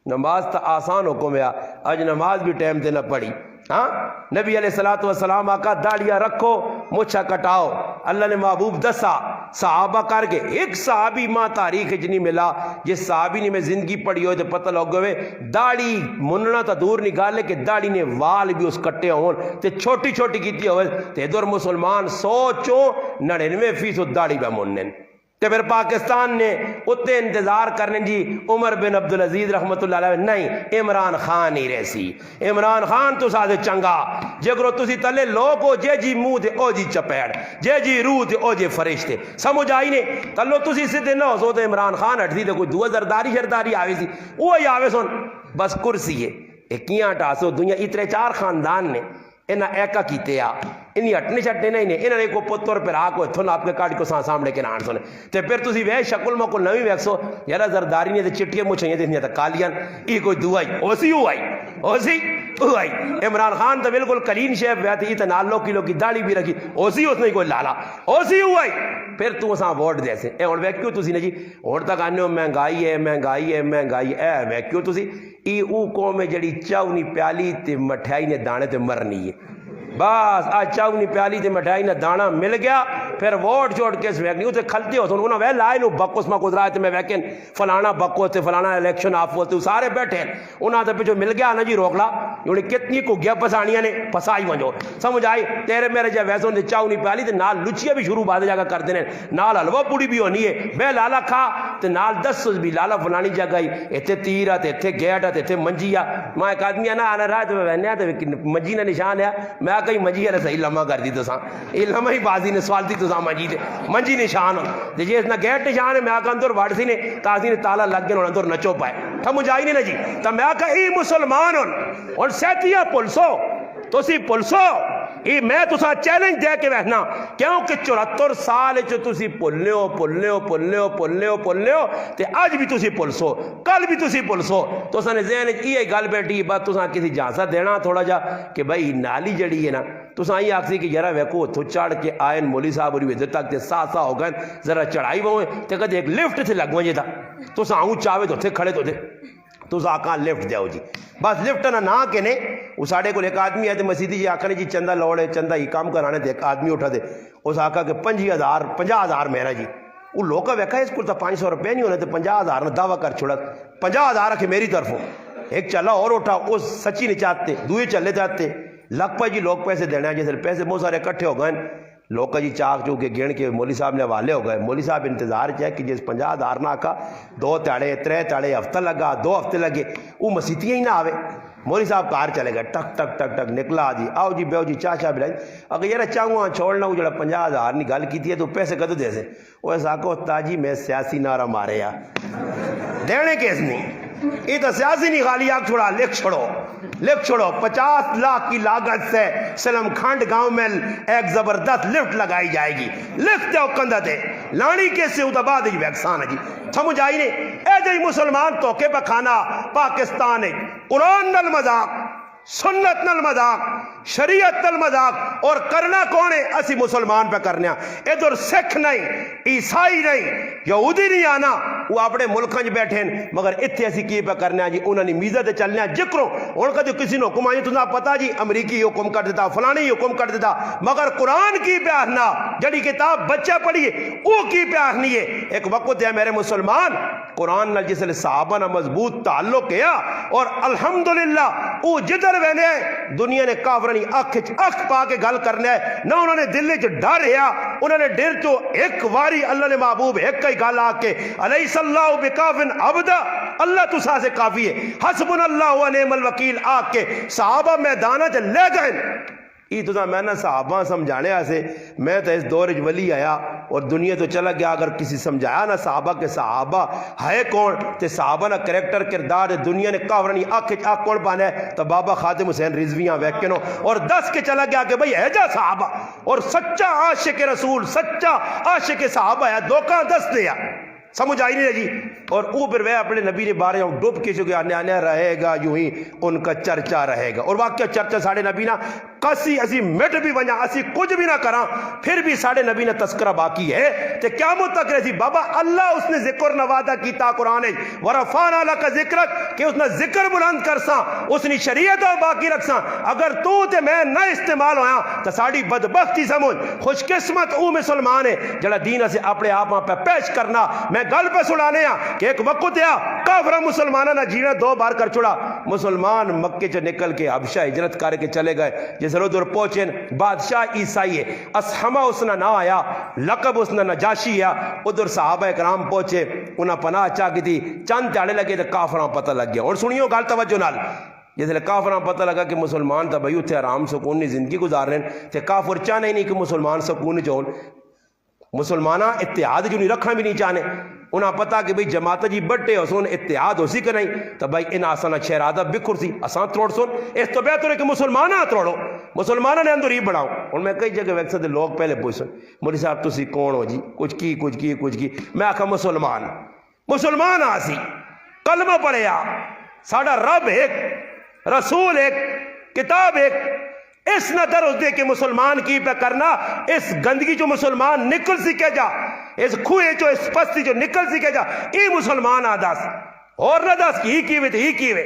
نماز تا آسان حکم ہے آج نماز بھی ٹائم تے نہ پڑھی. ہاں نبی علیہ السلام آقا داڑیاں رکھو مچھا کٹاؤ اللہ نے محبوب دسا صحابہ کر کے ایک صحابی ماں تاریخ نہیں ملا جس صحابی نے میں زندگی پڑھی ہوئے تو پتہ لگ گئے داڑی مننا تا دور نکال لے کہ داڑی نے وال بھی اس کٹے ہون تے چھوٹی چھوٹی کیتی ہوئے تے دور مسلمان 99% داڑی پہ منن تے پھر پاکستان نے اتنے انتظار کرنے جی عمر بن عبدالعزیز رحمت اللہ علیہ نہیں عمران خان ہی رہسی عمران خان تو ساتھ چنگا جگرو تسی تلے لوگ ہو جے جی منہ دے او جی چپیڑ جے جی روح دے او جے فرشتے سمجھ آئی نے تلو تسی سدھے نہ ہو سو تے عمران خان ہٹ دی تے کوئی دو زرداری شرداری آوے سی وہی آوے سن بس کرسی ہے ایکیاں ٹاسو دنیا اتنے 4 خاندان نے انہاں ایکا کیتے انہی ہٹنے چھٹنے نہیں نے انہاں نے کو پتر پر آکو اتھن آپ کے کاٹ کو سامنے کے نان سنے تے پھر تسی وے شکل مکل نوی ویکسو یارا زرداری نے تے چٹیاں مچھائیاں تے تے کالیاں ای کوئی دعائی اوسی ہوئی عمران خان تو بالکل کلین شیف بیعت ای تے نال لوکی کی داڑھی بھی رکھی اوسی اس نے کوئی لالا اوسی ہوئی پھر تو اساں ووٹ دے سے اے ہن وے کیوں تسی نے جی ہن تک آنے مہنگائی ہے وے کیوں تسی ای او قوم جڑی چاونی پیالی تے مٹھائی نے دانے تے مرنی ہے بس آج چاونی پیالی تے مٹھائی نہ دانا مل گیا پھر ووٹ چھوڑ کے ویکنی تے کھلتے ہو تو انہوں نے لائے نو بکوس میں گزرا تے میں ویکن فلانا بکو تے فلانا الیکشن آپ ہوتے سارے بیٹھے ہیں انہوں نے جو مل گیا نا جی روک لا انہیں کتنی کو گیا پسانیاں نے پسائی ونجو سمجھ آئی تیرے میرے جب ویسوں نے چاونی پیالی تے نال لچیاں بھی شروع بعد جگہ کر دینے نال حلوہ پوڑی بھی ہونی ہے بے لالا کھا تے نال 10 بھی لالا فلانی جگہ ہی ایتھے تیرہ تے ایتھے گیٹا تے ایتھے منجیا میں ایک آدمی آنا آنا رہا تے میں وہنیا تے منجی نے نشان ہے میں کہیں منجی ہے صحیح لمحہ کر دی تو ساں یہ لمحہ ہی بازی نے سوال دی تو ساں منجی دے منجی نشان ہو جی اس نے گیٹ نشان ہے میں آکا اندر واڑ سی نے تازی نے تالا لگ گئے اندر نچو پائے تھا مجھائی نہیں نا جی تا میں آکا ای مسلمان اور سیتیا پلسو تو سی پلسو ای میں تو ساں چیلنج دے کے بہنا کیونکہ 74 سال جو تسی پلنے ہو تے آج بھی تسی پلسو کل بھی تسی پلسو تو ساں نے ذہن یہ گل بیٹھی بات تو ساں کسی جانسا دینا تھوڑا جا کہ بھائی نالی جڑی ہے نا تو ساں یہ آکسی کہ یرہ ویکو تو چڑھ کے آئین مولی صاحب اور ویدر تک تے سا ہو گئے ذرا چڑھائی ہوئے تے کہتے ایک لفٹ تھے لگ وجے تھا تو ساں ہوں چاہوے تو تھے کھڑے تو تھے تو ساں لفٹ دیو جی بس لفٹ نہ کہنے وہ ساڑھے کو ایک آدمی ہے مسیدی جی آکھنے جی چندہ لوڑے چندہ ہی کام کرانے دے ایک آدمی اٹھا دے اس آکھا کہ 50,000 میرا جی وہ لوگا ویکھا ہے اس کو تا 500 روپے نہیں ہونے تے 50,000 نے دعویٰ کر چھوڑا 50,000 رکھے میری طرف ہو ایک چلا اور اٹھا اس سچی نہیں چاہتے دوئے چلے جاتے لگ پائے جی لوگ پیسے دینا ہے جیسے پیسے بہت سارے کٹھے ہو گئے لوگ جی چاک چو کے گن کے مولی صاحب نے حوالے ہو گئے مولی صاحب انتظار چاہے کہ جس 50,000 نہ آکا 2 تاڑے 3 تاڑے ہفتہ لگا 2 ہفتے لگے وہ مسیتیاں ہی نہ آوے مولی صاحب کار چلے گئے ٹک ٹک ٹک ٹک نکلا جی آؤ جی بیو جی چاہ بلائی اگر یہ چاہوں چھوڑنا وہ جڑا 50,000 نہیں گل کی ہے تو پیسے کدو دے سے وہ ایسا کو تاجی میں سیاسی نعرہ مارے یا دینے کیس نہیں یہ تو سیاسی نہیں خالی آگ چھوڑا لکھ چھوڑو 50 لاکھ کی لاگت سے سلم کھنڈ گاؤں میں ایک زبردست لفٹ لگائی جائے گی لفٹ دے کندہ دے لانی کیسے ہوتا بعد ہی ویکسان ہے جی سمجھ آئی نہیں اے جی مسلمان توکے پہ کھانا پاکستان ہے قرآن نل مذاق سنت نل مذاق شریعت نل مذاق اور کرنا کون ہے اسی مسلمان پہ کرنے ادھر سکھ نہیں عیسائی نہیں یہودی نہیں آنا وہ اپنے ملکاں بیٹھے ہیں مگر اتھے ایسی کی پہ کرنے جی انہوں نے میزہ دے چلنے جکروں ان کا جو کسی نے حکم آئی تو نہ پتا جی امریکی حکم کر دیتا فلانی حکم کر دیتا مگر قرآن کی پیارنا جڑی کتاب بچہ پڑھیے وہ کی پیارنی ہے ایک وقت ہے میرے مسلمان قرآن نال جس لئے صحابہ نہ مضبوط تعلق کیا اور الحمدللہ وہ جدھر وینے دنیا نے کافرانی اکھ پا کے گل کرنے ہے نہ انہوں نے دل جو ڈر ہے انہوں نے ڈر تو ایک واری اللہ نے محبوب ایک کئی گل آکے علیہ اللہ بکافن عبدہ اللہ تو سا سے کافی ہے حسبنا اللہ و نعم الوکیل آکے صحابہ میدانہ جو لے گئے یہ تو میں نے صحابہ سمجھانے آسے میں تو اس دور ولی آیا اور دنیا تو چلا گیا اگر کسی سمجھایا نا صحابہ کے صحابہ ہے کون تے صحابہ نا کریکٹر کردار دنیا نے کافرانی آنکھ کون پانا ہے تو بابا خاتم حسین رضویاں ویکنو اور 10 کے چلا گیا کہ بھئی ہے جا صحابہ اور سچا عاشق رسول سچا عاشق صحابہ ہے دوکاں 10 دیا سمجھ آئی نہیں جی اور وہ پھر وہ اپنے نبی نے بارے ہوں ڈوب کے چکے آنے آنے رہے گا یوں ہی ان کا چرچا رہے گا اور واقعہ چرچا ساڑھے نبی نا کسی اسی مٹ بھی بنیا اسی کچھ بھی نہ کراں پھر بھی ساڑھے نبی نے تذکرہ باقی ہے تے قیامت تک رہی بابا اللہ اس نے ذکر نوادہ کیتا قرآن ورفعنا لک ذکرک کہ اس نے ذکر بلند کرساں اس نے شریعت باقی رکھساں اگر تو تے میں نہ استعمال ہویا تو ساڑھی بدبختی سمجھ خوش قسمت او مسلمان ہے جڑا دین سے اپنے آپ پہ پیش کرنا میں گل پہ سنانے کہ ایک وقت ہے کافر مسلمانہ نہ جینا 2 بار کر چھوڑا مسلمان مکے سے نکل کے حبشہ ہجرت کر کے چلے گئے جیسے ادھر پہنچے بادشاہ عیسائی ہے اسحمہ اس نے نہ آیا لقب اس نے نجاشی ہے ادھر صحابہ اکرام پہنچے انہاں پناہ چاہ کی تھی چند تیڑے لگے تو کافراں پتہ لگ گیا اور سنیو گال توجہ نال جیسے کافراں پتہ لگا کہ مسلمان تا بھئی اتھے آرام سکونی زندگی گزار رہے ہیں تے کافر چاہنے نہیں کہ مسلمان سکون چون مسلمانہ اتحاد جو نہیں رکھنا بھی نہیں چاہنے انہاں پتا کہ بھئی جماعت جی بڑھتے ہو سن اتحاد ہو سی کہ نہیں تو بھئی ان آسانہ شہرادہ بکھر سی آسان تروڑ سن اس تو بہتر ہے کہ مسلمانہ تروڑو مسلمانہ نے اندر ہی بڑھاؤ ان میں کئی جگہ ویکسے دے لوگ پہلے پوچھ سن مولی صاحب تسی کون ہو جی کچھ کی میں آکھا مسلمان آسی کلمہ پڑھے آ ساڑھا رب ایک رسول ایک کتاب ایک اس نہ درس دے کہ مسلمان کی پہ کرنا اس گندگی جو مسلمان نکل سکے جا اس کھوئے جو اس پستی جو نکل سکے جا ای مسلمان آداس اور نہ داس کی ہی کیوے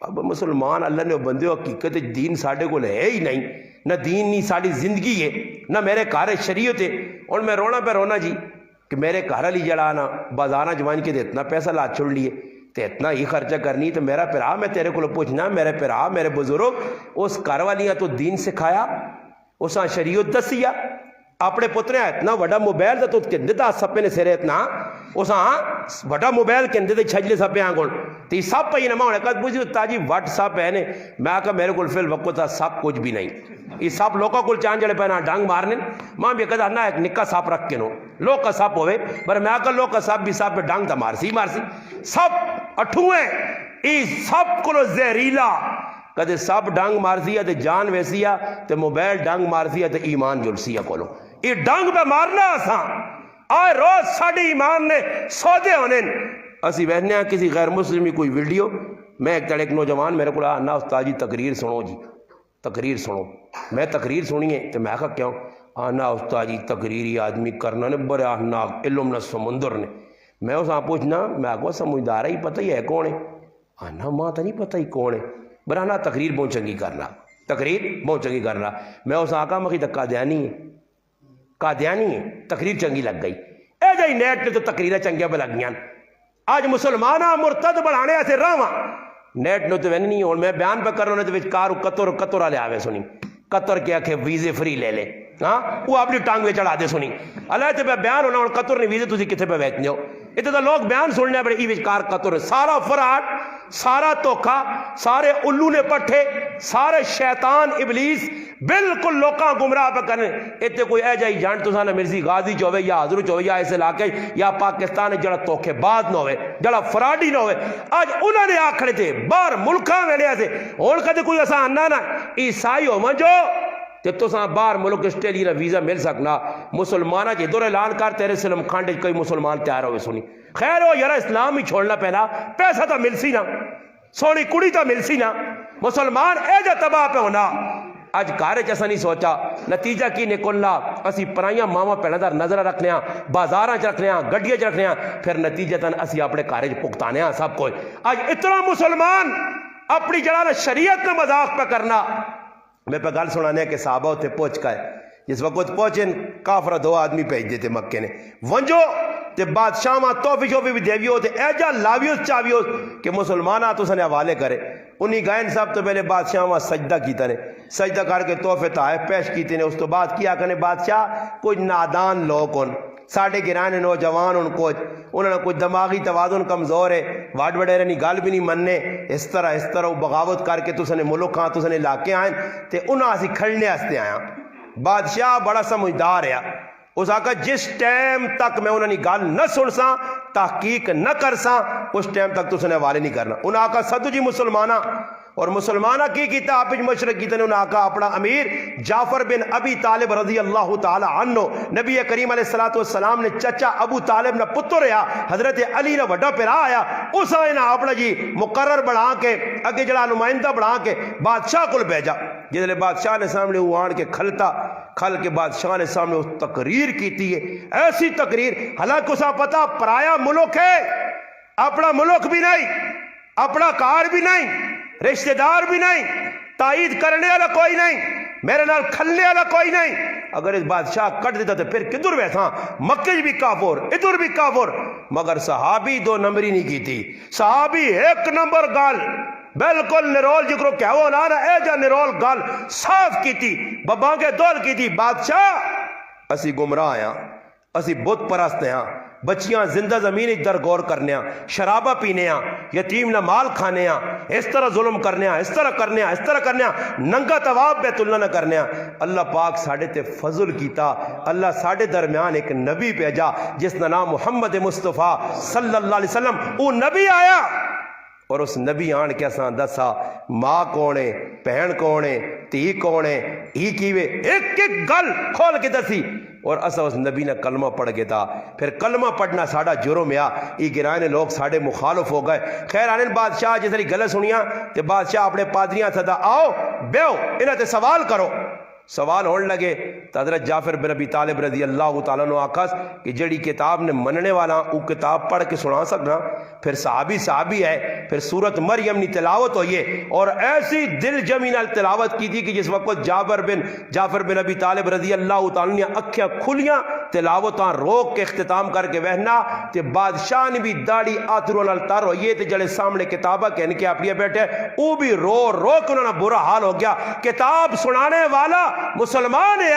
اب مسلمان اللہ نے بندے حقیقت دین ساڈے کول ہے ہی نہیں، نہ دین نہیں ساری زندگی ہے، نہ میرے گھر شریعت ہے۔ اور میں رونا پہ رونا جی کہ میرے گھر والی جڑا نا بازاراں جوان کے اتنا پیسہ لا چھوڑ لیے تے اتنا ہی خرچہ کرنی، تو میرا پھرا میں تیرے کو پوچھنا، میرے پھرا میرے بزرگ اس گھر والیاں تو دین سکھایا، اساں شریعت دسیا، اپنے پترے اتنا وڈا موبائل دا تو کندے دا سپے نے سرے اتنا اساں وڈا موبائل کندے دے چھجلے سپے آنگل تی سب پہ ہی نہ ہونے کہا پوچھی تاجی واٹ سپ ہے نے، میں کہا میرے کو فیل وقت تھا سب کچھ بھی نہیں، یہ سب لوگوں کو چاند جڑے پہنا ڈانگ مارنے، ماں بھی کہتا نا ایک نکا سپ رکھ کے نو لوگ کا سپ ہوئے، پر میں کہا لوگ کا سپ بھی سپ پہ ڈانگ تا مارسی سب اٹھوئے ای سب کو زہریلا، کہتے سب ڈانگ مارسی ہے تے جان ویسی ہے تے موبائل ڈانگ مارسی ہے تے ایمان جلسی ہے کولو، یہ ڈانگ پہ مارنا آساں آئے روز ساڑھے ایمان نے سودے ہونے۔ اسی بیٹھنے ہیں کسی غیر مسلمی کوئی ویڈیو، میں ایک نوجوان میرے کو آنا استاد جی تقریر سنو جی، تقریر سنو، میں تقریر سنیے تو میں کہا کیوں آنا استاد جی تقریری آدمی کرنا نے بڑے آہناک علم نہ سمندر نے، میں اس آن پوچھنا میں آگو سمجھدار ہی پتہ ہی ہے کون ہے، آنا ماں تا نہیں پتہ ہی کون ہے، برانا تقریر بہت چنگی کرنا، تقریر بہت چنگی کرنا، میں اس آن کہا مخی تک قادیانی ہے، قادیانی ہے، تقریر چنگی لگ گئی، اے جائی نیٹ نے تو تقریریں چنگیاں پہ لگ گیاں، آج مسلمانہ مرتد بڑھانے ایسے راواں نیٹ نے تو نہیں، اور میں بیان پہ کر رہا ہوں تو وچ کار قطر والے آوے سنی، قطر کیا کہ ویزے فری لے لے، ہاں وہ اپنی ٹانگ میں چڑھا دے سنی، اللہ تے پہ بیان ہونا اور قطر نے ویزے تسی کتنے پہ بیٹھنے ہو، اتنے تو لوگ بیان سننے پڑے ای وچ کار قطر، سارا فراڈ، سارا توکھا، سارے الو نے پٹھے، سارے شیطان ابلیس بالکل لوکاں گمراہ پہ کرنے، اتنے کوئی اے جائی جان تو سانا مرزی غازی چوہے یا حضرت چوہے یا اس علاقے یا پاکستان جڑا توکھے بعد نہ ہوئے جڑا فراڈی نہ ہوئے، آج انہوں نے آکھڑے تھے باہر ملکاں میں لیا سے اور کہتے کوئی ایسا آنا نا عیسائی ہو منجو تے تو ساں باہر ملک اسٹریلیا ویزا مل سکنا، مسلمانہ جی دور اعلان کر تیرے سلم کھانڈے کئی مسلمان تیار ہوئے سنی، خیر ہو یارا اسلام ہی چھوڑنا پہنا، پیسہ تا مل سی نا، سونی کڑی تا مل سی نا، مسلمان اے جا تباہ پہ ہونا، آج کارے جیسا نہیں سوچا، نتیجہ کی نکلنا، اسی پرائیاں ماما پہنا دار نظرہ رکھنے ہیں، بازاراں چ رکھنے ہیں، گڈیاں چ رکھنے ہیں، پھر نتیجہ تن اسی اپنے کارے پکتانے ہیں سب کوئی، آج اتنا مسلمان اپنی جڑا شریعت نے مذاق پہ کرنا، میں پہ گل سنانے کہ صحابہ ہوتے پہنچ گئے، جس وقت پہنچے کافرہ 2 آدمی بھیج دیتے مکے نے، ونجو تے بادشاہ ماں توفی شوفی بھی دیوی ہوتے ایجا لاویوس چاویوس کہ مسلمانہ تو سنے حوالے کرے، انہی گائن صاحب تو پہلے بادشاہ ماں سجدہ کیتا نے، سجدہ کر کے توفے تحائف پیش کیتے نے، اس تو بعد کیا کرنے بادشاہ کوئی نادان لوگ ان ساڑھے گرانے نوجوان ان کو انہوں نے کوئی دماغی توازن کمزور ہے، واڈ وڈیرے نہیں گال بھی نہیں مننے، اس طرح وہ بغاوت کر کے تو سنے ملک ہاں تو سنے علاقے آئیں تے انہاں اسی کھڑنے ہستے آیا، بادشاہ بڑا سمجھدار ہے، اس آقا جس ٹائم تک میں انہوں نے گال نہ سن سا تحقیق نہ کر سا اس ٹائم تک تو سنے حوالے نہیں کرنا، انہوں آقا صدو جی مسلمانہ اور مسلمانہ کی کیتا آپ مشرق کیتا نے، انہوں آقا اپنا امیر جعفر بن ابی طالب رضی اللہ تعالی عنہ نبی کریم علیہ السلام نے چچا ابو طالب نہ پتر رہا حضرت علی نہ وڈا پیرا آیا، اس آئینہ اپنا جی مقرر بڑھا کے اگے جڑا نمائندہ بڑھا کے بادشاہ کو بھیجا، جس لئے بادشاہ نے سامنے وہ آن کے کھل کے بادشاہ نے سامنے اس تقریر کیتی ہے، ایسی تقریر حالانکہ اسا پتا پرایا ملک ہے، اپنا ملک بھی نہیں، اپنا کار بھی نہیں، رشتہ دار بھی نہیں، تائید کرنے والا کوئی نہیں، میرے نال کھلنے والا کوئی نہیں، اگر اس بادشاہ کٹ دیتا تو پھر کدھر بیٹھا، مکہ بھی کافر ادھر بھی کافر، مگر صحابی 2 نمبری نہیں کی تھی، صحابی 1 نمبر گال بالکل نرول جکرو کیا وہ نانا اے جا نرول گال صاف کی تھی، ببانگے دول کی تھی، بادشاہ اسی گمراہ آیا، اسی بت پرست ہیں، بچیاں زندہ زمین در غور کرنے ہیں، شرابہ پینے ہیں، یتیم نہ مال کھانے ہیں، اس طرح ظلم کرنے ہیں، اس طرح کرنے ہیں، اس طرح کرنے ہیں، ننگا طواف بیت اللہ نہ کرنے ہیں، اللہ پاک ساڑھے تے فضل کیتا، اللہ ساڑھے درمیان ایک نبی بھیجا جس کا نام محمد مصطفیٰ صلی اللہ علیہ وسلم، وہ نبی آیا اور اس نبی آن کے اساں دسا ماں کونے پہن کونے تی کونے ہی کیوے ایک گل کھول کے دسی، اور اسا اس نبی نے کلمہ پڑھ کے تھا، پھر کلمہ پڑھنا ساڑھا جرم یا یہ گرائنے لوگ ساڑھے مخالف ہو گئے، خیر آنے بادشاہ جس طرح گلے سنیا تے بادشاہ اپنے پادریاں تھا آؤ بیو انہاں تے سوال کرو، سوال ہونے لگے تو حضرت جعفر بن ابی طالب رضی اللہ تعالیٰ عنہ آکھس کہ جڑی کتاب نے مننے والا وہ کتاب پڑھ کے سنا سکنا، پھر صحابی ہے پھر سورت مریم نے تلاوت ہوئی ہے، اور ایسی دل جمی نال تلاوت کی تھی کہ جس وقت جعفر بن ابی طالب رضی اللہ تعالیٰ نے اکھیاں کھلیاں تلاوتاں روک کے اختتام کر کے بہنا تے بادشاہ نے بھی داڑھی آتروں نال تر ہوئی تے جڑے سامنے کتابہ کہن کے اپنی بیٹھے وہ بھی رو رو کے انہوں نے برا حال ہو گیا۔ کتاب سنانے والا مسلمان ہے،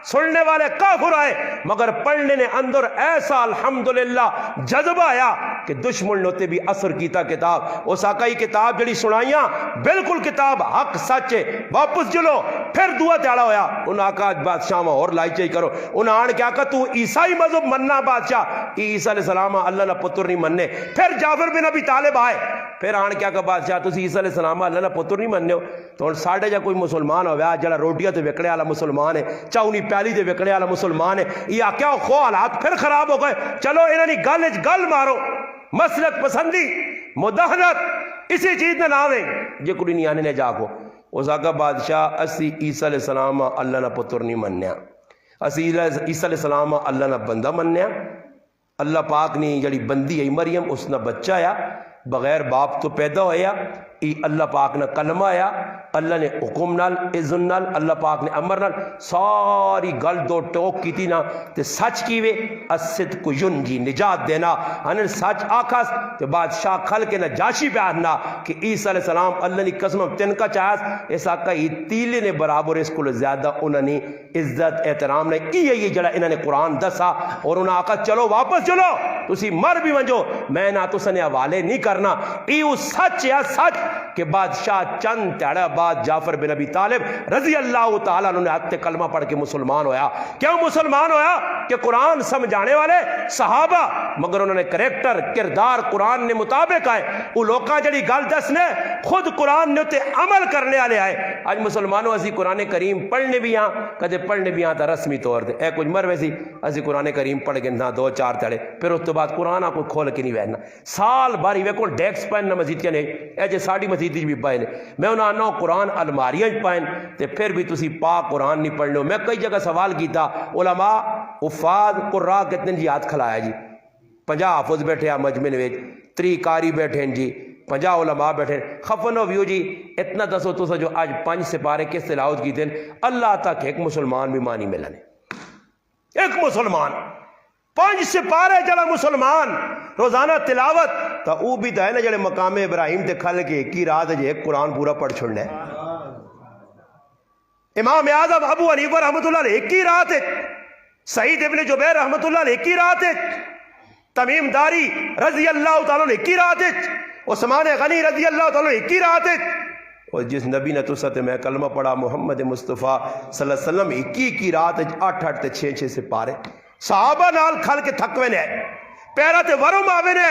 سننے والے کافر آئے، مگر پڑھنے نے اندر ایسا الحمدللہ جذبہ آیا کہ دشمن نے بھی اثر کیتا کتاب۔ اس آقا کتاب جڑی سنائیاں بالکل کتاب حق سچ ہے، واپس چلو۔ پھر دعا تیڑا ہویا، انہاں آقا بادشاہ میں اور لائی چاہی کرو۔ انہاں آن کے آقا تو عیسائی مذہب مننا بادشاہ، عیسیٰ علیہ السلام اللہ نہ پتر نہیں مننے۔ پھر جعفر بن ابی طالب آئے، پھر آن کے آقا بادشاہ تسی عیسیٰ علیہ السلام اللہ نہ پتر نہیں مننے ہو، تو ساڑھے جا کوئی مسلمان ہویا جڑا روٹیاں تے وکڑے والا مسلمان ہے، چاونی پیالی تے وکڑے والا مسلمان ہے، یہ کیا خو حالات پھر خراب ہو گئے۔ چلو انہاں دی گل مارو، مسلک پسندی مداہنت اسی چیز نے نام ہے جے کوئی نہیں آنے نے جا کو۔ اس آقا بادشاہ اسی عیسیٰ علیہ السلام اللہ نہ پتر نہیں منیا، اسی عیسیٰ علیہ السلام اللہ نہ بندہ منیا۔ اللہ پاک نے جڑی بندی ہے مریم اس نہ بچہ آیا، بغیر باپ تو پیدا ہویا، اللہ پاک نے کلمہ آیا، اللہ نے حکم نال اذن نال، اللہ پاک نے امر نال ساری گل دو ٹوک کی تھی نا تے سچ کیوے الصدق ینجی نجات دینا، ہن سچ آکھاس تے بادشاہ کھل کے نجاشی بیاننا کہ عیسیٰ علیہ السلام اللہ نے قسم تن کا چاہس اس آقا ہی تیلے نے برابر اس کو زیادہ انہوں نے عزت احترام نے یہ جڑا انہوں نے قرآن دسا، اور انہوں نے آقا چلو واپس چلو تسی مر بھی ونجو میں نہ تو سنے حوالے نہیں کرنا۔ ایو سچ یا سچ کہ بادشاہ چند تیڑا بعد جعفر بن ابی طالب رضی اللہ تعالیٰ نے حق کلمہ پڑھ کے مسلمان ہویا۔ کیوں مسلمان ہویا؟ کہ قرآن سمجھانے والے صحابہ، مگر انہوں نے کریکٹر کردار قرآن نے مطابق آئے، وہ لوکاں جڑی گل دسنے خود قرآن نے تے عمل کرنے والے آئے۔ آج مسلمانوں اسی قرآن کریم پڑھنے بھی ہاں، کدے پڑھنے بھی ہاں تا رسمی طور دے اے کچھ مر ویسی اسی قرآن کریم پڑھ کے نہ دو چار تڑے پھر اس تو بعد قرآن کوئی کھول کے نہیں وینا سال باری ویکو ڈیکس پائن نہ مسجد نے اے جے ساڑی مسجد بھی پائے نے میں انہاں نو قرآن الماریاں پائن تے پھر بھی تسی پاک قرآن نہیں پڑھنے۔ میں کئی جگہ سوال کیتا علماء حفاظ قراء کتنے جی ہاتھ کھلایا جی 50 حافظ بیٹھے ہیں مجمع وچ 30 قاری بیٹھے ہیں جی 50 علماء بیٹھے خفن ہو ویو جی اتنا دسو تو جو آج 5 سپارے کس تلاوت کی دیں اللہ تک ایک مسلمان بھی مانی ملنے ایک مسلمان 5 سپارے جڑا مسلمان روزانہ تلاوت تا او بھی دا ہے نا جڑے مقام ابراہیم تے کھل کے کی رات جے ایک قرآن پورا پڑھ چھوڑنا ہے۔ امام اعظم ابو حنیفہ رحمۃ اللہ علیہ کی رات ہے، سعید ابن جبیر رحمۃ اللہ علیہ کی رات ہے، تمیم داری رضی اللہ تعالیٰ نے کی رات ہے، عثمان غنی رضی اللہ تعالیٰ نے کی رات ہے، اور جس نبی نے تسا میں کلمہ پڑھا محمد مصطفیٰ صلی اللہ علیہ وسلم کی رات 8 تے 6 سے پارے صحابہ نال کھل کے تھکوے نے پیرا تے ورم آوے نے۔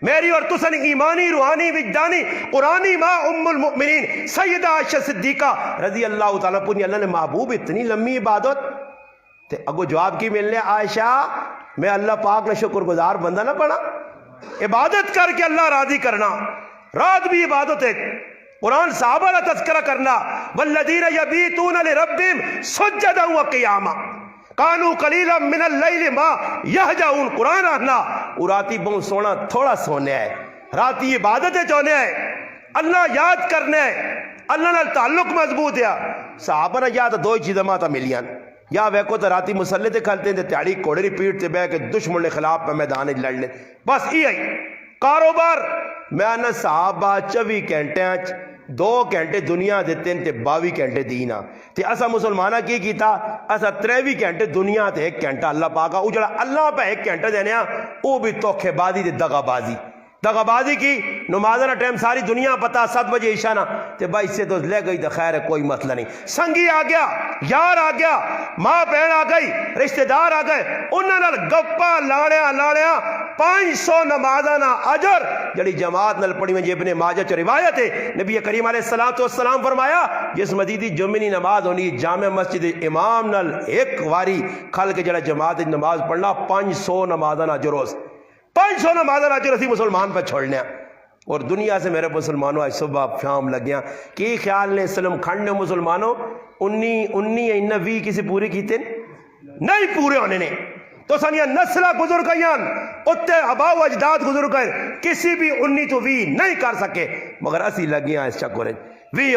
میری اور تسن ایمانی روحانی وجدانی قرآنی ماں ام المؤمنین سیدہ عائشہ صدیقہ رضی اللہ تعالیٰ پنی اللہ نے محبوب اتنی لمبی عبادت تے اگو جواب کی ملنے عائشہ میں اللہ پاک نے شکر گزار بندہ نہ پڑھا عبادت کر کے اللہ راضی کرنا رات بھی عبادت ہے۔ قرآن صحابہ کا تذکرہ کرنا والذین یبیتون لربہم سجدا وقیاما کانو قلیلا من اللیل ما یہجعون قرآن آنا وہ راتی بہت سونا تھوڑا سونے ہے راتی عبادتیں چونے ہے اللہ یاد کرنے ہے اللہ نال تعلق مضبوط ہے۔ صحابہ نے یاد 2 چیزیں ماتا ملیاں یا ویکو تو راتی مسلح تے کھلتے ہیں تیاری کوڑے ری پیٹ تے بے کے دشمن کے خلاف پہ میدان لڑنے بس یہ کاروبار میں آنا صحابہ 24 گھنٹے 2 گھنٹے دنیا دیتے ہیں تے 22 گھنٹے دینا تے اسا مسلمانہ کی کیتا اسا 23 گھنٹے دنیا تے 1 گھنٹہ اللہ پاکا او جڑا اللہ پہ 1 گھنٹہ دینے ہیں او بھی توکھے بازی تے دغا بازی کی نمازنا ٹائم ساری دنیا پتا 7 بجے عشاء نا تے بھائی سے تو لے گئی تو خیر ہے کوئی مسئلہ نہیں سنگی آ گیا یار آ گیا ماں بہن آ گئی رشتہ دار آ گئے انہوں نے گپا لاڑیاں 500 نمازنا اجر جڑی جماعت نل پڑھی میں ابن ماجہ چ روایت ہے نبی کریم علیہ السلام فرمایا جس مدیدی جمعی نماز ہونی جامع مسجد امام نل ایک واری کھل کے جڑا جماعت نماز پڑھنا 500 نمازنا اجروز 500 نمازنا اجر اسی مسلمان پہ چھوڑنے اور دنیا سے میرے مسلمانوں آج صبح شام لگیاں کی خیال نے اسلام کھڑنے مسلمانوں 19 20 کسی پورے کیتے نہیں پورے ہونے نے تو سانیاں نسلہ گزر گئیاں اتے آبا و اجداد گزر گئے کسی بھی 19 تو 20 نہیں کر سکے مگر اسی لگیاں اس چکر وی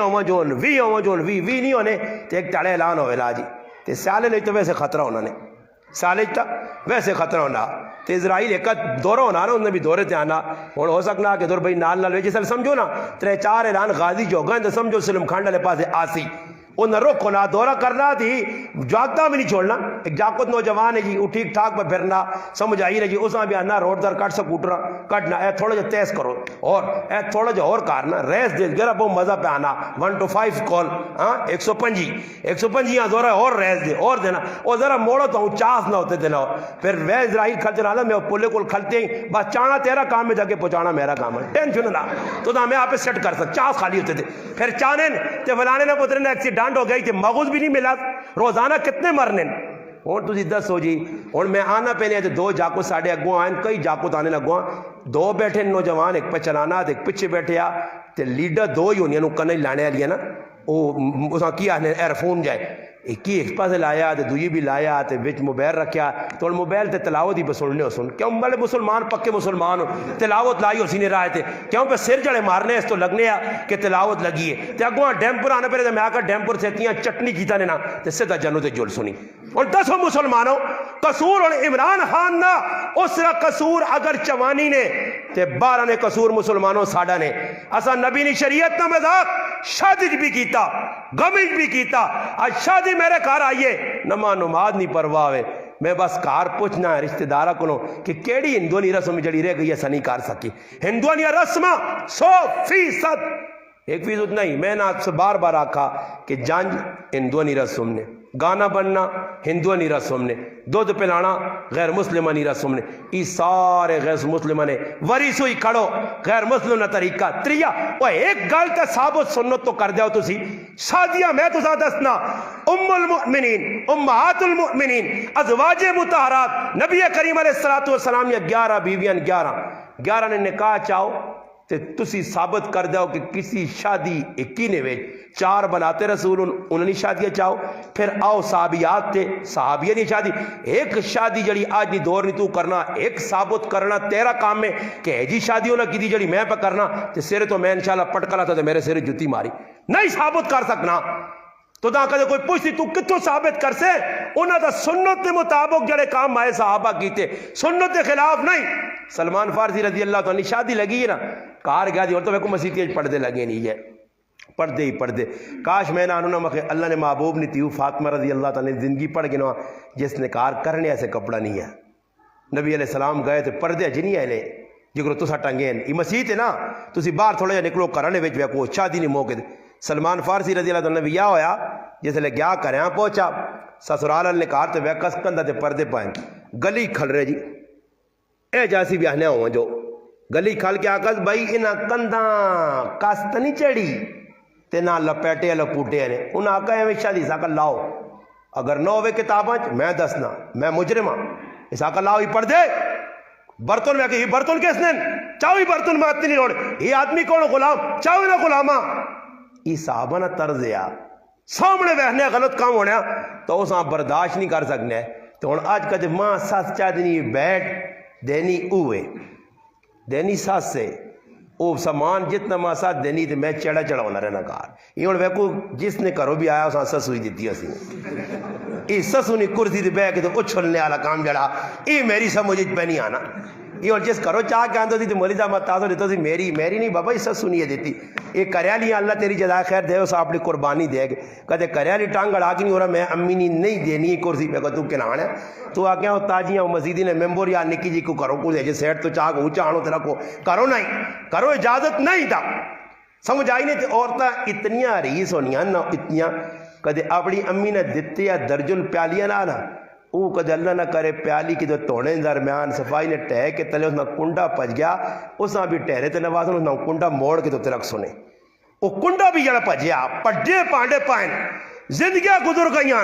نہیں ہونے تو ایک تڑے اعلان ہوئے لا جی تے سالے نہیں تو ویسے خطرہ ہونا نے سالے تا ویسے خطرہ ہونا تے اسرائیل ایک دورہ ہونا نا انہیں بھی دورے تے آنا اور ہو سکنا کہ دور بھائی نال ویجی سل سمجھو نا 3-4 اعلان غازی جو گئے تو سمجھو سلم کھانڈا لے پاسے آسی انہیں رکھ ہونا دورہ کرنا تھی جاگتا بھی نہیں چھوڑنا ایک جاکت نوجوان ہے جی وہ ٹھیک ٹھاک پہ پھرنا سمجھ آئی رہے جی اس میں بھی آنا روڈ در کٹ سکوٹرا کٹنا اے تھوڑا جو تیز کرو اور اے تھوڑا جو اور کارنا ریس دے گرہ بہت مزہ پہ آنا 1 to 5 کال 125 یہاں دورہ اور ریس دے اور دینا اور ذرا موڑو تو ہوں چاس نہ ہوتے دینا پھر وہ اسرائیل کھلتے نہ میں پولے کو کھلتے ہیں بس چانا تیرا کام میں جگہ پہنچانا میرا کام ہے ٹینشن نہ تو میں آپ سیٹ کر سکتا چاس خالی ہوتے تھے پھر چانے تے فلانے نہ پترے نے ایکسیڈنٹ ہو گئی تھی مغز بھی نہیں ملا روزانہ کتنے مرنے اور تجھے 10 ہو جی اور میں آنا پہنے تو 2 جاکو ساڑھے اگوں آئیں کئی جاکو آنے لگوں 2 بیٹھے نوجوان ایک پہ چلانا ایک پچھے بیٹھے آ تے لیڈر 2 ہی ہونی انہوں کنے لانے آلی ہے نا وہ کیا ایئر فون جائے ایک ہی ایک پاسے لایا تے دوئی بھی لایا تے وچ موبائل رکھیا تو موبائل تے تلاوت ہی بسلنے ہو سن کیوں بڑے مسلمان پکے مسلمان ہو تلاوت لائی ہو سینے رہے تھے کیوں پہ سر جڑے مارنے اس تو لگنے آ کہ تلاوت لگی ہے تے اگوہاں ڈیمپر آنے پہلے میں آکر ڈیمپر سے اتنیاں چٹنی کیتا نے نا تے سیدھا جنو تے جل سنی اور 10 مسلمانوں قصور اور عمران خان نا اس را قصور اگر چوانی نے تے 12 نے قصور مسلمانوں ساڑھا نے اسا نبی نے شریعت نہ مذاق شادی بھی کیتا غمیج بھی کیتا آج شادی میرے کار آئیے نماز نہیں پرواہ ہے میں بس کار پوچھنا ہے رشتہ دارہ کنو کہ کیڑی ہندوانی رسم جڑی رہ گئی ایسا نہیں کر سکی ہندوانی رسمہ 100% 1% نہیں میں نے آپ سے بار بار آکھا کہ جانج ہندوانی رسم نے گانا بننا ہندوانی رسم نے دودھ پلانا غیر مسلمانی رسم نے یہ سارے غیر مسلمان نے وریسو ہی کھڑو غیر مسلم نہ طریقہ تریا وہ ایک گل تے ثابت سنت تو کر دیو تسی شادیاں میں تو ساتھ دسنا ام المؤمنین امہات المؤمنین ازواج مطہرات نبی کریم علیہ السلام یا 11 بیویاں 11 نے نکاح چاہو تے تسی ثابت کر دیو کہ کسی شادی 21 نے ویچ 4 بناتے رسول انہوں نے شادیاں چاہو پھر آؤ صحابیات تے صحابیہ نہیں شادی ایک شادی جڑی آج نہیں دور نہیں تو کرنا ایک ثابت کرنا تیرا کام میں کہ جی شادیوں نہ کی دی جڑی میں پہ کرنا تے سرے تو میں انشاءاللہ پٹکلا تھا تے میرے سرے جتی ماری نہیں ثابت کر سکنا تو دا کہتے کوئی پوچھتی تو کتوں ثابت کر سے انہاں دا سنت کے مطابق جڑے کام آئے صحابہ کیتے سنت کے خلاف نہیں سلمان فارسی رضی اللہ عنہ شادی لگی ہے نا کار گیا دی اور تو میں کو مسیحی پردے لگے نہیں ہے پردے ہی پردے کاش میں نے آنونا مخی اللہ نے محبوب نہیں تیو فاطمہ رضی اللہ تعالیٰ نے زندگی پڑھ گنوا جس نے کار کرنے ایسے کپڑا نہیں ہے نبی علیہ السلام گئے تھے پردے جنی ہے لے جگرو تو سا ٹنگین یہ مسیح تھے نا تو اسی بار تھوڑا جا نکلو کرنے ویچ بے کو شادی نہیں موقع دے سلمان فارسی رضی اللہ تعالیٰ نے یا ہویا جیسے لے گیا کریں پہنچا سسرال نے کار تے بے کس کندہ تے پردے پائیں گلی کھل رہے جی اے جاسی بھی آنے ہوں جو گلی کھل کے آکس بھائی انہا کندہ کاست نہیں چڑی تے نہ لپیٹے لپوٹے ہیں انہا آکا ہے شادی ساکا لاؤ اگر نہ ہوئے کتاباں میں دسنا میں مجرم ہاں اس آکا لاؤ ہی پڑھ دے برتن میں کہ یہ برتن کس نے چاہو ہی برتن میں آتی نہیں روڑ یہ آدمی کون غلام چاہو ہی نہ غلامہ یہ صحابہ نہ طرز ہے سامنے بہنے غلط کام ہونے تو اس آن برداشت نہیں کر سکنے تو ان آج کہتے ماں ساس چاہ دینی بیٹھ دینی اوے دینی ساس سے او سامان جتنا ماں ساتھ دینی تو میں چڑھا چڑھا ہونا رہنا کار یہ ان ویکو جس نے کرو بھی آیا اس آن سسوئی دیتی ہے یہ سسو نے کرسی دے بے کے تو اچھلنے والا کام جڑا یہ میری سمجھ پہ نہیں آنا یہ اور جس کرو چاہ کے آندھو تھی تو مولی صاحب تاسو دیتا تھی میری نہیں بابا یہ سسو نہیں دیتی یہ کریالی اللہ تیری جزائے خیر دے اسا اپنی قربانی دے گے کہتے کریالی ٹانگ اڑا کے نہیں ہو رہا میں امی نہیں دینی کرسی پہ تو کہنا ہے تو آگے ہوں تاجیاں مسجدی نے ممبر یا نکی جی کو کرو کچھ ہے سیٹ تو چاہ کو اونچا آنو تیرا کو کرو نہیں کرو اجازت نہیں تھا سمجھ آئی نہیں تھی عورتیں اتنیاں ریس ہونیاں نہ اتنیاں کہتے اپنی امی نے دیتے یا درجن پیالیاں نہ وہ کدے اللہ نہ کرے پیالی کی تو توڑیں درمیان صفائی نے ٹہ کے تلے اس نے کنڈا پج گیا اس نے بھی ٹہرے تے نوازن اس نے کنڈا موڑ کے تو ترک سنے وہ کنڈا بھی جڑا پجیا پڈے پانڈے پائن زندگیاں گزر گئیاں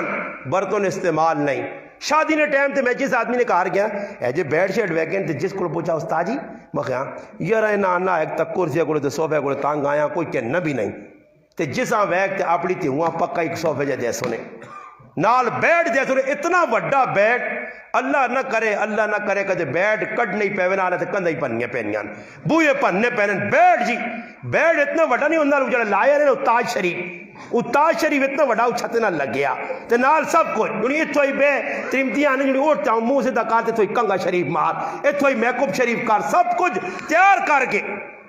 برتن استعمال نہیں شادی نے ٹائم تے میں جس آدمی نے کہا گیا اے جے بیڈ شیٹ ویکن تے جس کو پوچھا استاد جی میں کہا یار اے نا ایک تک کرسی کو تے صوفے کو تانگ آیا کوئی کہنا بھی نہیں تے جس آ ویک تے اپڑی تے ہوا پکا ایک صوفے جے دے سنے نال بیڈ دے سنے اتنا وڈا بیڈ اللہ نہ کرے کدے بیڈ کٹ نہیں پے نہ تے کندھا ہی پنیاں پینیاں بوئے پننے پینن بیڈ جی بیڈ اتنا وڈا نہیں ہوندا جڑا لایا نے تاج شریف اتنا وڈا چھت نہ لگیا تے نال سب کچھ جڑی ایتھوں ہی بے ترمتیاں نے جڑی اٹھتا منہ سے دکا تے تھوئی کنگا شریف مار ایتھوں ہی میک اپ شریف کر سب کچھ تیار کر کے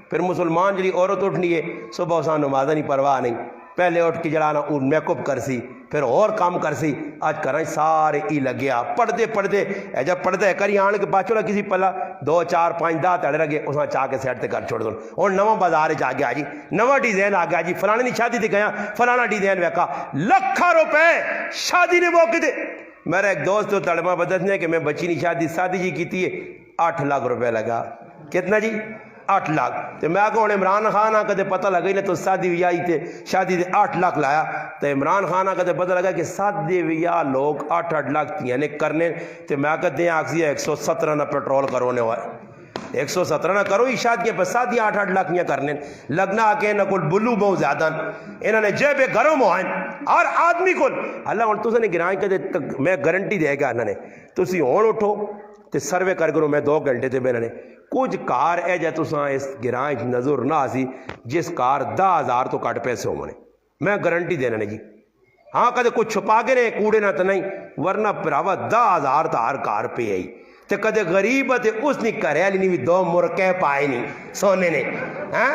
پھر مسلمان جڑی عورت اٹھنی ہے صبح اساں نماز نہیں پرواہ نہیں پہلے اٹھ کے جڑا نا میک اپ کر سی پھر اور کام کر سی آج کریں سارے ای لگیا پڑھتے اے جب پڑھتے ہے کری آن کے باچو نہ کسی پلا 2 4 5 10 تڑے لگے اساں چاہ کے سیٹ تے کر چھوڑ دو اور نواں بازار چ آ گیا جی نواں ڈیزائن آ گیا جی فلانے دی شادی تے گیا فلانا ڈیزائن ویکھا لاکھاں روپے شادی نے موقع دے میرا ایک دوست تو تڑما بدسنے کہ میں بچی نہیں شادی جی کیتی ہے 8 لاکھ روپے لگا کتنا جی 8 لاکھ تو میں کہوں عمران خان کدے پتہ لگا ہی نہیں تو شادی دے 8 لاکھ لایا تو عمران خان کدے پتہ لگا کہ شادی ویا لوگ 8 لاکھ تیانے کرنے تو میں کہتے ہیں آکسی 117 نہ پیٹرول کرونے ہوئے 117 نہ کرو ہی شادیاں پہ شادیاں 8 لاکھ کیاں کرنے لگنا آکے نہ کل بلو بہت زیادہ انہوں نے جیبے گرم ہوئیں اور آدمی کل اللہ ان تو سے نے گرائیں کہ میں گارنٹی دے گا انہوں نے تسی ہون اٹھو تے سروے کر کرو میں 2 گھنٹے تے میں نے کچھ کار ہے جائے تو ساں اس گرائیں نظر نہ آسی جس کار 10,000 تو کٹ پیسے ہو منے میں گارنٹی دینا نے جی ہاں کدے کچھ چھپا کے رہے کوڑے نہ تو نہیں ورنہ پراوا 10,000 تا ہر کار پہ آئی تے کدے غریب تے اس نے کرے علی نہیں 2 مرکے پائے نہیں سونے نے ہاں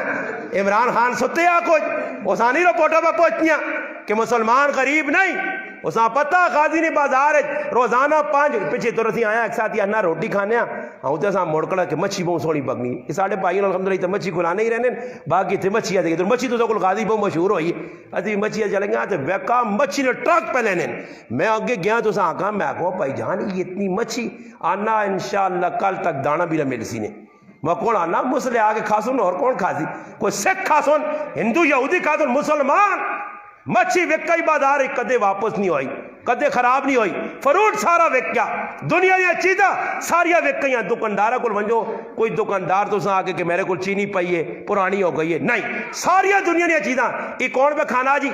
عمران خان ستے آ کچھ اسانی رپورٹا پہ پہنچیاں کہ مسلمان غریب نہیں اساں پتہ غازی نے بازار روزانہ 5 پیچھے تو رسی آیا ایک ساتھ نہ روٹی کھانے ہوں تو اساں مڑکڑا کہ مچھی بہت سونی پکنی یہ ساڑھے بھائیوں الحمدللہ تو مچھی کھلانے ہی رہنے باقی تھے مچھی آتے مچھی تو سکول غازی بہت مشہور ہوئی ابھی مچھی چلیں گے تو ویکا مچھی نے ٹرک پہ لینے میں آگے گیا تو اساں آکھا میں کہو بھائی جان یہ اتنی مچھی آنا انشاءاللہ کل تک دانا بھی نہ مل سی نے میں کون آنا مسلے آگے کھاسون اور کون کھاسی کوئی سکھ کھاسون ہندو یہودی کھاسون مسلمان مچھی وکائی بازار کدے واپس نہیں ہوئی کدے خراب نہیں ہوئی فروٹ سارا وکیا دنیا دیا چیزاں ساریا وکیاں دکاندارہ کو ونجو کوئی دکاندار تو سا آگے کہ میرے کو چینی پئی ہے پرانی ہو گئی ہے نہیں ساریا دنیا دیا چیزاں یہ کون پہ کھانا جی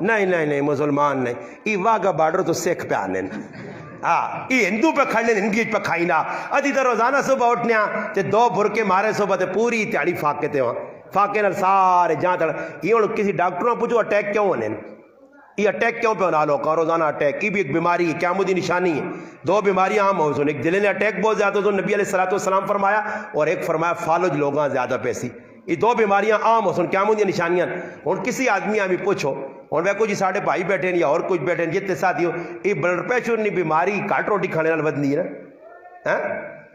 نہیں مسلمان نہیں یہ واگا بارڈر تو سکھ پہ آنے یہ ہندو پہ کھڑنے ہندی پہ کھائینا ادھی تو روزانہ صبح اٹھنے تے 2 برکے مارے صبح تے پوری تیاری فاقے تے وہاں فاقے نال سارے جہاں تک یہ ہوں کسی ڈاکٹروں پوچھو اٹیک کیوں ہونے یہ اٹیک کیوں پہ ہونا لوگوں روزانہ اٹیک کی بھی ایک بیماری ہے قیامت نشانی ہے 2 بیماریاں عام ہو سن ایک دل نے اٹیک بہت زیادہ تو نبی علیہ السلام فرمایا اور ایک فرمایا فالج لوگاں زیادہ پیسی یہ 2 بیماریاں عام ہو سن قیامت نشانیاں اور کسی آدمی ہمیں پوچھو اور میں کوئی ساڑھے بھائی بیٹھے یا اور کچھ بیٹھے جتنے ساتھی ہو یہ بلڈ پریشر نہیں بیماری کٹ روٹی کھانے نال بدنی ہے نا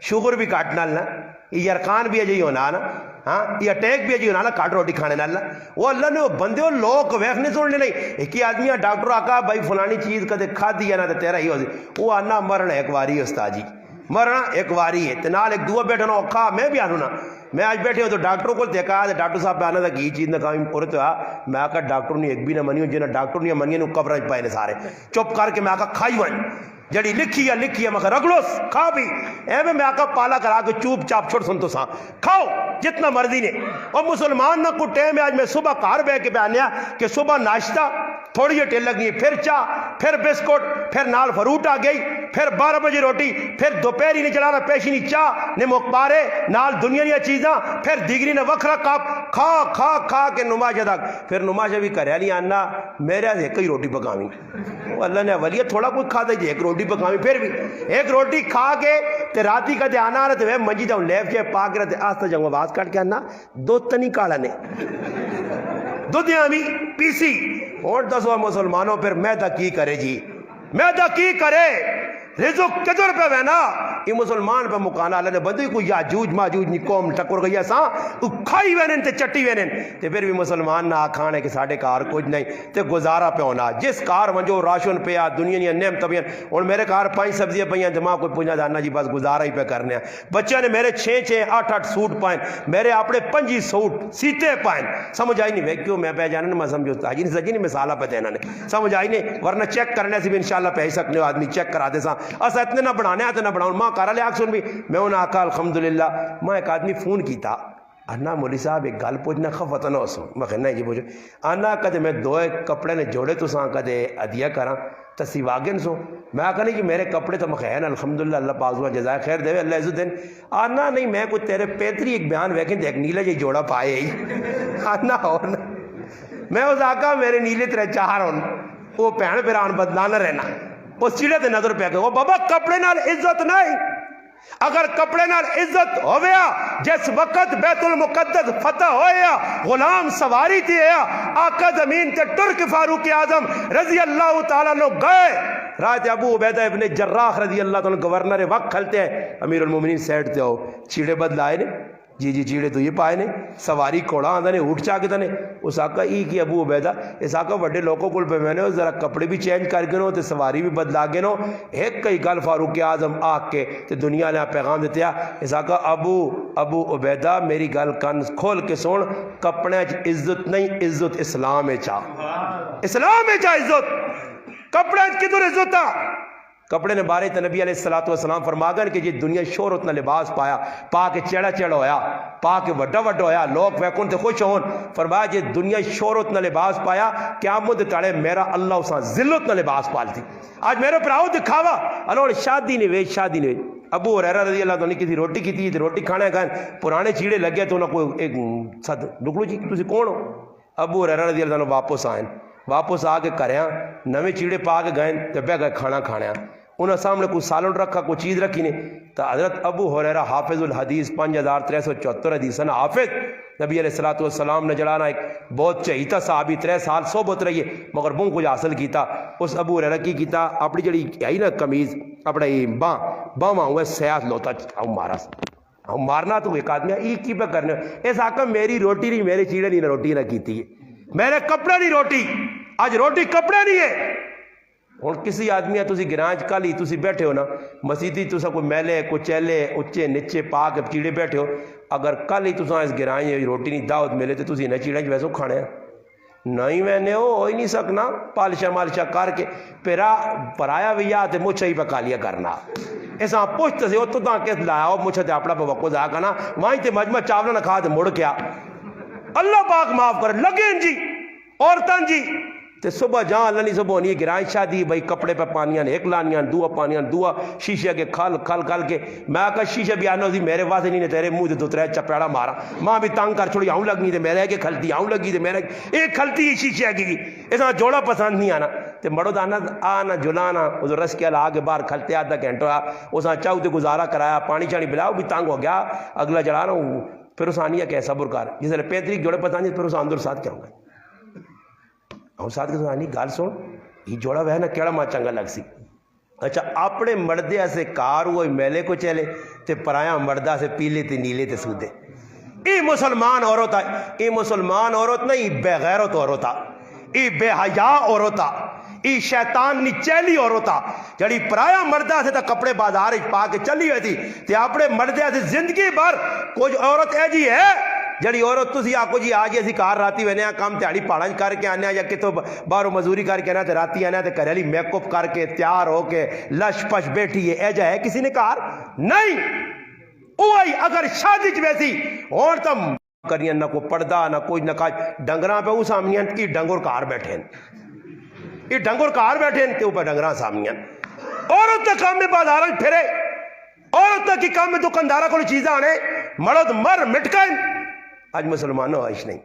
شوگر بھی کٹ نال نا یہ یرقان بھی اجی ہونا نا ہاں یہ اٹیک بھی اجی ہونا نا کٹ روٹی کھانے نال وہ اللہ نے بندے ہو لوگ ویخنے سننے نہیں ایک ہی آدمی ڈاکٹر آکا بھائی فلانی چیز کدے کھا دیا نا تو تیرا ہی ہو سی وہ آنا مرنا ایک واری استاد جی مرنا ایک واری ہے تنال ایک دعا بیٹھنا اوکھا میں بھی آنوں نا میں آج بیٹھے ہوں تو ڈاکٹروں کو دیکھا ڈاکٹر صاحب پہ آنا تھا کہ یہ چیز نہ کام پورے تو میں آکا ڈاکٹر نے ایک بھی نہ منی ہوں جنہیں ڈاکٹر نے منی ہوں قبرج پائے سارے چپ کر کے میں آکا کھائی وائیں جڑی لکھی ہے میں کہا رگلوس کھا بھی اے میں آکا پالا کرا کے چوپ چاپ چھوڑ سن تو ساں کھاؤ جتنا مرضی نے اور مسلمان نہ کو ٹیم ہے آج میں صبح کار بے کے بیانیا کہ صبح ناشتہ تھوڑی ٹیل لگی پھر چاہ پھر بسکٹ پھر نال فروٹ آ گئی پھر 12 بجے روٹی پھر دوپہری نے چلانا پیشی نہیں چاہ نے مقبارے نال دنیا دیا چیزاں پھر دیگری نے وکھرا کپ کھا کھا کھا کے نماشہ تک پھر نماشہ بھی کرے لی آنا میرے سے ایک ہی روٹی پکاویں اللہ نے ولیہ تھوڑا کوئی کھا دے ایک روٹی پکاویں پھر بھی ایک روٹی کھا کے تے راتی کا دے آنا رہتے ہوئے منجی جاؤں لیف کے پاک رہتے آستا جاؤں آواز کاٹ کے آنا 2 تنی کالا نے دودھیاں بھی پیسی اور 10 مسلمانوں پھر میدہ کی کرے جی میدہ کی کرے رزق کدھر پہ وینا یہ مسلمان پہ مکانا اللہ نے بندی کو یاجوج ماجوج نی قوم ٹکر گئی ایسا کھائی وینن تے چٹی وینن تے پھر بھی مسلمان نہ کھانے کے ساڑھے کار کچھ نہیں تے گزارا پہ ہونا جس کار ونجو راشن پہ آ دنیا نیا نعمت پہ اور میرے کار 5 سبزیاں پہ دماغ کوئی پوچھنا جاننا جی بس گزارا ہی پہ کرنے بچے نے میرے 6 8 سوٹ پائیں میرے اپنے 5 سوٹ سیتے پائیں سمجھ آئی نہیں کیوں میں پہ جانا میں سمجھو تاجی نہیں سجی نہیں مثالہ پہ دینا نہیں سمجھ آئی نہیں ورنہ چیک کرنے سے بھی انشاءاللہ پہ ہی سکنے ہو آدمی چیک کرا دے سا اسا اتنے نہ بڑھانے آتے نہ بڑھاؤں ماں کارا لے آگ سن بھی میں انہوں نے آکا الحمدللہ میں ایک آدمی فون کی تھا آنا مولی صاحب ایک گل پوچھنا خفت نہ ہو سو میں کہنا جی پوچھو آنا کدے میں دوئے کپڑے نے جوڑے تو ساں کدے ادیا کراں تسی واگن سو میں کہا نہیں جی میرے کپڑے تو مخین الحمدللہ اللہ پاک و جزائے خیر دے اللہ عزت دین آنا نہیں میں کوئی تیرے پیتری ایک بیان ویکھیں ایک نیلے جی جوڑا پائے ہی آنا اور میں اس آقا میرے نیلے تیرے چار ہوں وہ پہن پیران بدلانا رہنا اس چیڑے تے نظر پہ کہ وہ بابا کپڑے نال عزت نہیں اگر کپڑے نال عزت ہویا جس وقت بیت المقدس فتح ہویا غلام سواری تھی ہے آقا زمین تے ترک فاروق اعظم رضی اللہ تعالیٰ نے گئے رات ابو عبیدہ ابن جراح رضی اللہ تعالیٰ گورنر وقت کھلتے ہیں امیر المومنین سیٹ تے ہو چیڑے بدلائے نے جی جی چیڑے تو یہ پائے نے سواری کوڑا آندہ نے اٹھ چاہ کے تنے اس آقا ای کی ابو عبیدہ اس آقا وڈے لوگوں کو پہ میں نے ذرا کپڑے بھی چینج کر کے نو تے سواری بھی بدلا کے نو ایک کئی گل فاروق اعظم آگ کے تے دنیا نے پیغام دیتے ہیں اس آقا ابو عبیدہ میری گل کن کھول کے سن کپڑے عزت نہیں عزت اسلام چاہ اسلام چاہ عزت کپڑے کدھر عزت تھا کپڑے نے بارے تے نبی علیہ السلام فرماگن کہ یہ دنیا شہرت نہ لباس پایا پا کے چڑا چڑا ہویا پا کے وڈا وڈا ہویا لوگ ویکن تے خوش ہون فرمایا یہ دنیا شہرت نہ لباس پایا قیامت تاڑے میرا اللہ اساں ذلت نہ لباس پالتی آج میرے پراؤ دکھاوا انہوں شادی نہیں ویج شادی نہیں ویج ابو ہریرہ رضی اللہ عنہ کسی روٹی کی تھی روٹی کھانے گئے پرانے چیڑے لگے تو انہوں کو ایک صد ڈکلو جی تسی کون ہو ابو ہریرہ رضی اللہ عنہ واپس آئیں واپس آ کے کریاں نویں چیڑے پا کے گئے تے بہ گئے کھانا کھانے انہوں سامنے کوئی سالن رکھا کوئی چیز رکھی نہیں تو حضرت ابو ہریرہ حافظ الحدیث 5374 حدیث حافظ نبی علیہ السلام نے جڑانا ایک بہت چہیتا صحابی 3 سال صحبت رہی ہے مگر بہت کچھ حاصل کیتا اس ابو ہریرہ کی کیتا اپنی جڑی آئی نا قمیض اپنا باں ہوئے سیاس لوتا مارا مارنا تو ایک آدمی ای کی پہ کرنے اس آقا میری روٹی نہیں میرے چیڑے نہیں روٹی نہ کیتی ہے میرے کپڑے نہیں روٹی آج روٹی کپڑے نہیں ہے ہوں کسی آدمی تسی گرانچ کل ہی تسی بیٹھے ہو نا مسیدی تسا کوئی میلے کوئی چیلے اچے نچے پا کے چیڑے بیٹھے ہو اگر کل ہی تسا اس گرائیں روٹی نہیں دعوت ملے تو تسی نہ چیڑے ویسو کھانے نہیں میں نے ہو ہی نہیں سکنا پالشا مالشا کر کے پرایا بھی تے مچھا ہی پکا لیا کرنا ایسا پوچھتے سے تو تاں کس لایا ہو مچھا تے اپنا پہ وقت جا کرنا وہیں تے مجمع چاولا نہ کھا تے مڑ کیا اللہ پاک معاف کر لگیں جی عورتان جی تے صبح جہاں اللہ نہیں صبح ہونی ہے گرائیں شادی بھائی کپڑے پہ پانیاں ایک لانیاں دعا پانیاں دعا شیشے کے کھل کے میں کہا شیشہ بھی آنا سی میرے واسے نہیں نے تیرے منہ تے 2-3 چپیڑا مارا ماں بھی تانگ کر چھوڑی آؤں لگنی تے میرے کے کھلتی آؤں لگی تے میرے ایک کھلتی ہی شیشے کی ایسا جوڑا پسند نہیں آنا تے مڑو دانا آنا جلانا اس رس کے آگے باہر کھلتے آدھا گھنٹہ اس چاہو تے گزارا کرایا پانی چانی پلاؤ بھی تانگ ہو گیا اگلا جڑا رہا پھر اس آنیا کہ صبر کر جس نے 35 جوڑے پسند پھر اس اندر ساتھ کیا ہوگا اور ساتھ کے ساتھ گال سن یہ جوڑا وہ ہے نا کیڑا ماں چنگا لگ سی اچھا اپنے مردے سے کار ہوئے میلے کو چلے تے پرایا مردہ سے پیلے تے نیلے تے سودے ای مسلمان عورت ای مسلمان عورت نہیں بے غیرت عورت ای بے حیا عورت ای شیطان نی چیلی عورت جڑی پرایا مردہ سے تا کپڑے بازار پا کے چلی ہوئی تھی تے اپنے مردے سے زندگی بھر کچھ عورت ہے جی ہے جڑی عورت تسی آکو جی آج ایسی کار راتی وینے کام تیاری پاڑا کر کے آنے یا کتوں باہروں مزوری کر کے آنا تے راتی آنا تے کریلی میک اپ کر کے تیار ہو کے لش پش بیٹھی ہے ایجا ہے کسی نے کار نہیں اوہی اگر شادی ویسی اور تم کرنی نہ کوئی پردہ نہ کوئی نہ کاج ڈنگراں پہ اس سامنیاں کی ڈنگر کار بیٹھیں یہ ڈنگر کار بیٹھیں تے اوپر ڈنگراں سامنیاں عورت تے کام میں بازاراں پھرے عورت تے کی کام میں دکاندارہ کو چیزیں آنے مرد مر مٹکائیں آج مسلمانوں آئیش نہیں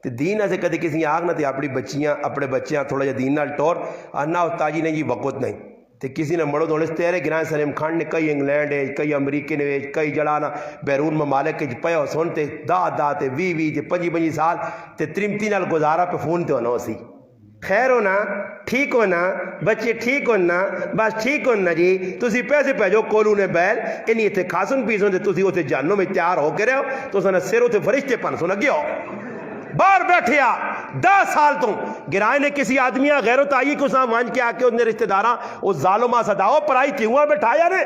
تو دین ایسے کدے کسی آگ نہ تے اپنی بچیاں اپنے بچیاں تھوڑا جا دین نال ٹور آنا استاجی نے جی وقت نہیں تو کسی نے مڑو دولے تیرے گرائیں سلیم خان نے کئی انگلینڈ ہے کئی امریکہ نے کئی جڑانا بیرون ممالک کے پیا سنتے دا تے 25 سال تے 3 نال گزارا پہ فون تے ہونا اسی خیر ہونا ٹھیک ہونا بچے ٹھیک ہونا بس ٹھیک ہونا جی تسی پیسے پیجو کولو نے بیل انہی اتھے کھاسن پیسوں دے تسی اتھے جانوں میں تیار ہو کے رہے ہو تو سنہ سر اتھے فرشتے پانسوں لگے ہو باہر بیٹھے 10 سال تو گرائے نے کسی آدمیاں غیرت آئی کہ اساں وانج کے آکے انہیں رشتہ داراں اس ظالمہ صداؤ پرائی کیوں بٹھایا نے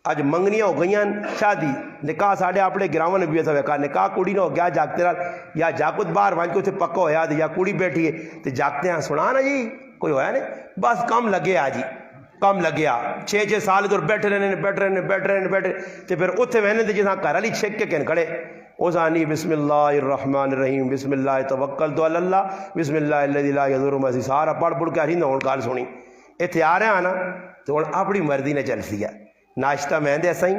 آج منگنیاں ہو گئیاں شادی نکاح ساڑھے اپنے گراؤں نے بھی ایسا ویکا نکاح کوڑی نہ ہو گیا جاگتے رہا یا جاکت باہر وانج کے اسے پکا ہویا یا کوڑی بیٹھی ہے تو جاگتے ہیں سنا نا جی کوئی ہویا نہیں بس کام لگے آجی کم لگیا 6 سال ادھر بیٹھے رہنے تے پھر اتنے وہنے تے جساں گھر والی چھک کے کہن کھڑے اس آنی بسم اللہ الرحمن الرحیم بسم اللہ توکلت علی اللہ بسم اللہ الذی لا یضر مع اسمہ سارا پڑھ کے ہریندا ہن گل سنی اتنے آ رہا نا تو ہن اپنی مرضی نے چل سی ہے ناشتہ میں دے سائیں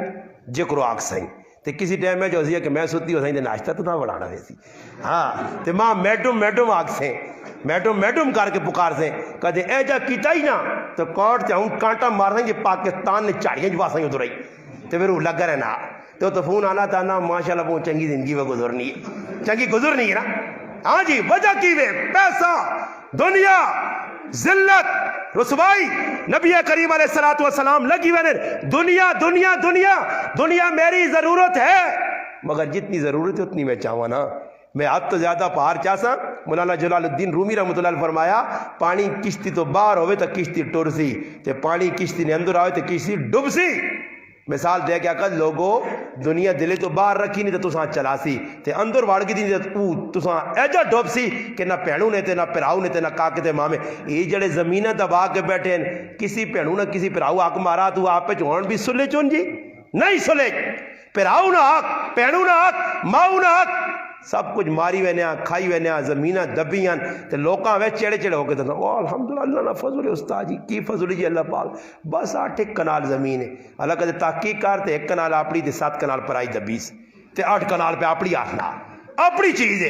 جکرو آگ سائیں تے کسی ٹائم میں جو سی ہے کہ میں ستی ہو سائیں تے ناشتہ تو نہ بڑھانا ویسی ہاں تے ماں میڈم آگ سیں میڈم کر کے پکار سے کدے اے جا کیتا ہی نا تو کوٹ تے ہوں کانٹا مار دیں کہ پاکستان نے چاڑیاں جوا سائیں ادھر آئی تے پھر وہ لگا رہنا تو فون آنا تھا نا ماشاءاللہ بہت چنگی زندگی میں گزرنی ہے چنگی گزرنی ہے نا ہاں جی وجہ کی وے پیسہ دنیا ذلت رسوائی نبی کریم علیہ الصلوۃ والسلام لگی ہوئے دنیا دنیا دنیا دنیا میری ضرورت ہے مگر جتنی ضرورت ہے اتنی میں چاہوں نا میں اب تو زیادہ پہاڑ چاہسا مولانا جلال الدین رومی رحمۃ اللہ علیہ فرمایا پانی کشتی تو باہر ہوئے تو کشتی ٹر سی تے پانی کشتی نے اندر آئے تو کشتی ڈب سی مثال دے کیا کر لوگو دنیا دلے تو باہر رکھی نہیں تو تساں چلا سی تے اندر وڑ گئی تے تساں ایجا ڈوب سی کہ نہ پہنوں نے تے نہ پراؤ نے تے نہ کاکے تے مامے یہ جڑے زمینیں دبا کے بیٹھے ہیں کسی پہنوں نہ کسی پراؤ آک مارا تو آپ پہ چون بھی سلے چون جی نہیں سلے پراؤ نہ آک پہنوں نہ آک ماؤ نہ آک سب کچھ ماری وینے کھائی وینے زمینہ دبیاں تے لوکاں وے چڑے چڑے ہو کے تے او الحمدللہ اللہ نہ فضل استاد جی کی فضل جی اللہ پاک بس 8 کنال زمین ہے اللہ کہتے تحقیق کرتے 1 کنال اپنی تے 7 کنال پرائی دبیس تے 8 کنال پہ اپنی آخنا اپنی چیز ہے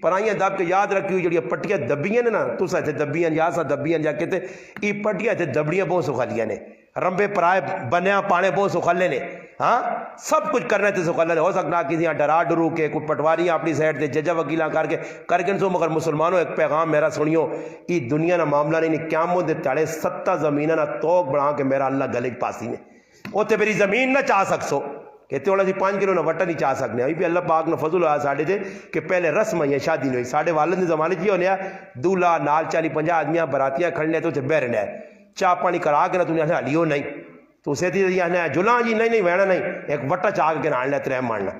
پرائیاں دب کے یاد رکھی ہوئی جڑیاں پٹیاں دبیاں نے نا تسا ایتھے دبیاں یا سا دبیاں جا کے تے ای پٹیاں تے دبڑیاں بہت سکھالیاں نے رمبے پرائے بنیا پانے بہت سکھلے نے ہاں سب کچھ کرنے تے سکھلے نے ہو سکنا کسی یہاں ڈرا ڈرو کے کوئی پٹواریاں اپنی سائڈ تے ججا وکیلاں کر کے سو مگر مسلمانوں ایک پیغام میرا سنیو ای دنیا نہ معاملہ نہیں قیامت دے تڑے 7 زمینہ نہ توق بنا کے میرا اللہ گلے پاسی نے اوتے میری زمین نہ چاہ سکسو کہتے ہونا سی 5 کلو نہ وٹا نہیں چاہ سکنے ابھی بھی اللہ پاک نے فضل ہوا ساڑھے تھے کہ پہلے رسم ہے شادی نہیں ہوئی ساڑھے والد نے زمانے کی ہونے دولہا نال 40-50 آدمیاں براتیاں کھڑنے تو بہرنے ہے چاہ پانی کرا کے نہ تو نے لیو نہیں تو اسے تھی جلان جی نہیں وینا نہیں ایک وٹا چاہ کے نہ ترے مارنا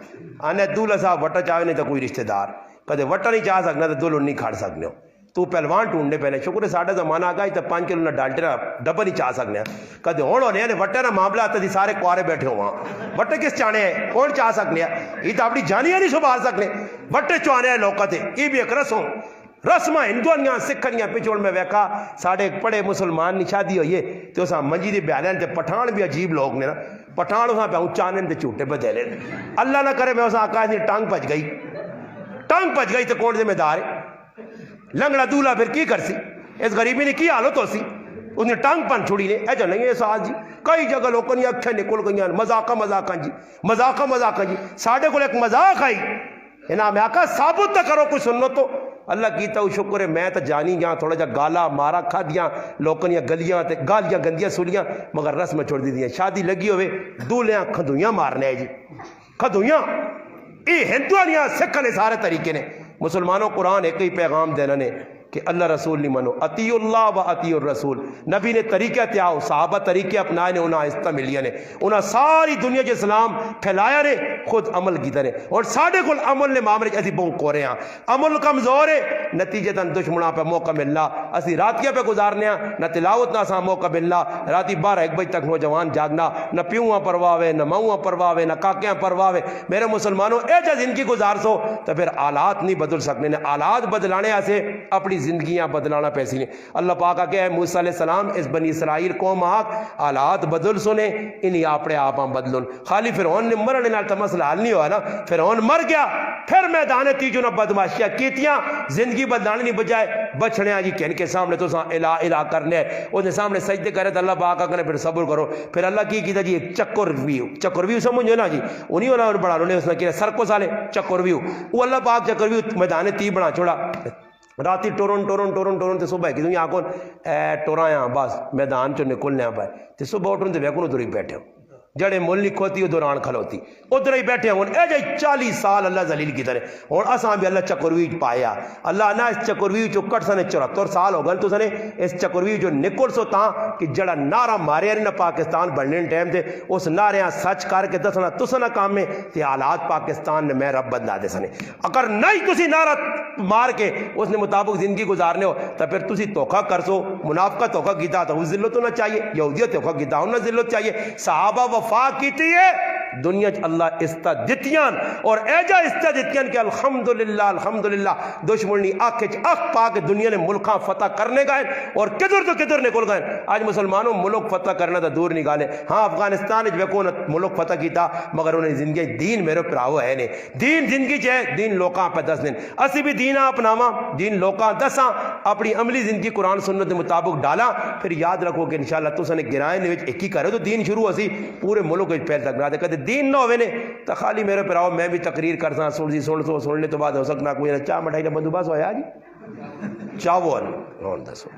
آنے دولہا صاحب وٹا چاہ نہیں تو کوئی رشتہ دار کدے وٹا نہیں چاہ سکنا تو دولہا نہیں کھاڑ سکنے ہو تو پہلوان ٹونڈنے پہلے شکر ہے ساڑھا زمانہ آگا ہی تو 5 کلو نہ ڈالٹے نہ ڈبا نہیں چاہ سکنے کدے ہون ہونے ہیں وٹے نہ معاملہ آتا تھی سارے کوارے بیٹھے ہوا وٹے کس چاہنے ہیں کون چاہ سکنے ہیں یہ تو اپنی جانیاں نہیں سنبھال سکنے وٹے چوانے ہیں لوگوں تھے یہ بھی ایک رسمہ ہندوانیاں سکھنیاں پچھوڑ میں ویکا ساڑھے ایک پڑے مسلمان نی شادی ہوئی ہے تو اساں منجی دی بیالین تے پٹھان بھی عجیب لوگ نے نا پٹھان اساں پہ اونچانے تے چھوٹے بدے لے اللہ نہ کرے میں اساں آقا اس ٹانگ پچ گئی تے کون ذمہ دار ہے لنگڑا دولہا پھر کی کر سی اس غریبی نے کی حالت ہو سی اس نے ٹانگ پن چھوڑی نے ایجا نہیں ہے ساتھ جی کئی جگہ لوگوں نے اکھیں نکل گئی مذاقہ جی ساڑھے کو ایک مذاق آئی انہاں میں آقا ثابت نہ کرو کوئی سنو تو اللہ کیتا ہوں شکر ہے میں تو جانی جہاں تھوڑا جا گالا مارا کھا دیاں لوگوں نے گالیاں گندیاں سولیاں مگر رسم چھوڑ دی دیاں شادی لگی ہوئے دولہیاں کھدویاں مارنے ہیں جی کھدویاں یہ ہندوانیاں سکھا نے سارے طریقے نے مسلمانوں قرآن ایک ہی پیغام دینا نے کہ اللہ رسول نہیں منو اطیع اللہ و اطیع الرسول نبی نے طریقہ تیاؤ صحابہ طریقے اپنائے نے انہاں آہستہ ملیا نے انہاں ساری دنیا کے اسلام پھیلایا نے خود عمل کیتا نے اور ساڑھے کل عمل نے معاملے ایسی بہت کورے ہیں عمل کمزور ہے نتیجہ تن دشمنہ پہ موقع ملنا اسی راتیاں پہ گزارنے ہیں نہ تلاوت نہ سا موقع ملنا راتی 12-1 بجے تک نوجوان جاگنا نہ پیوہاں پرواوے نہ ماؤں پرواوے نہ کاکیاں پرواوے میرے مسلمانوں ایجا زندگی گزار سو تو پھر حالات نہیں بدل سکنے نے حالات بدلانے ایسے اپنی زندگیاں بدلانا پیسی نے اللہ پاک کہ موسیٰ علیہ السلام اس بنی اسرائیل قوم آگ حالات بدل سنے انہی اپنے آپاں بدلن خالی فرعون نے مرنے نال تو مسئلہ حل نہیں ہوا نا فرعون مر گیا پھر میدان تیجو نہ بدماشیاں کیتیاں زندگی بدلانے نہیں بجائے بچھنے آجی کہ ان کے سامنے تو الہ کرنے اس نے سامنے سجدے کرے تو اللہ پاک کہنے پھر صبر کرو پھر اللہ کی کیتا جی ایک چکر ویو سمجھو نا جی انہی ہونا بڑھا لونے اس نے کیا سرکو سالے چکر ویو وہ اللہ پاک چکر ویو میدان تی بنا چھوڑا راتی ٹورن تے صبح کی دنیا آکون ٹورایاں بس میدان چو نکلنے پائے تے صبح اٹھن تے بیکن ادھر ہی بیٹھے ہو جڑے مل نہیں کھوتی وہ دوران کھلوتی ادھر ہی بیٹھے ہوں اے جائی 40 سال اللہ ذلیل کی طرح اور اساں بھی اللہ چکرویج پایا اللہ نہ اس چکرویج جو کٹ سنے 74 سال ہو گئے تو سنے اس چکرویج جو نکل سو تاں کہ جڑا نعرہ مارے نہ پاکستان بڑھنے ٹائم تھے اس نعرے سچ کر کے دسنا تسنا کام میں تے حالات پاکستان نے میں رب بدلا دے سنے اگر نہیں تسی نعرہ مار کے اس نے مطابق زندگی گزارنے ہو تو پھر تسی دھوکا کر سو منافقت دھوکا کیتا تو ذلت ہونا چاہیے یہودیت دھوکا کیتا ہونا ذلت چاہیے صحابہ وفا کیتی ہے دنیا اللہ استا دتیاں اور ایجا استا دتیاں کہ الحمدللہ دشمنی اکھ پا کے دنیا نے ملکاں فتح کرنے گئے اور کدھر تو کدھر نکل گئے آج مسلمانوں ملک فتح کرنا تو دور نکالے ہاں افغانستان ویکو ملک فتح کیتا مگر انہیں زندگی دین میرے پراؤ ہے نہیں دین زندگی چاہے دین لوکاں پہ دس دن اسی بھی دین اپناواں دین لوکاں دساں اپنی عملی زندگی قرآن سنت کے مطابق ڈالا پھر یاد رکھو کہ انشاءاللہ تو نے گرائیں ایک ہی کرے تو دین شروع ہو سی پورے ملک پھیل تک نہ کہتے دین نہ ہوئے نے تو خالی میرے پر آؤ میں بھی تقریر کرتا سننے تو بعد ہو سکنا کوئی نہ چاہ مٹھائی نہ بندوباس ہویا جی چاہو رون دسو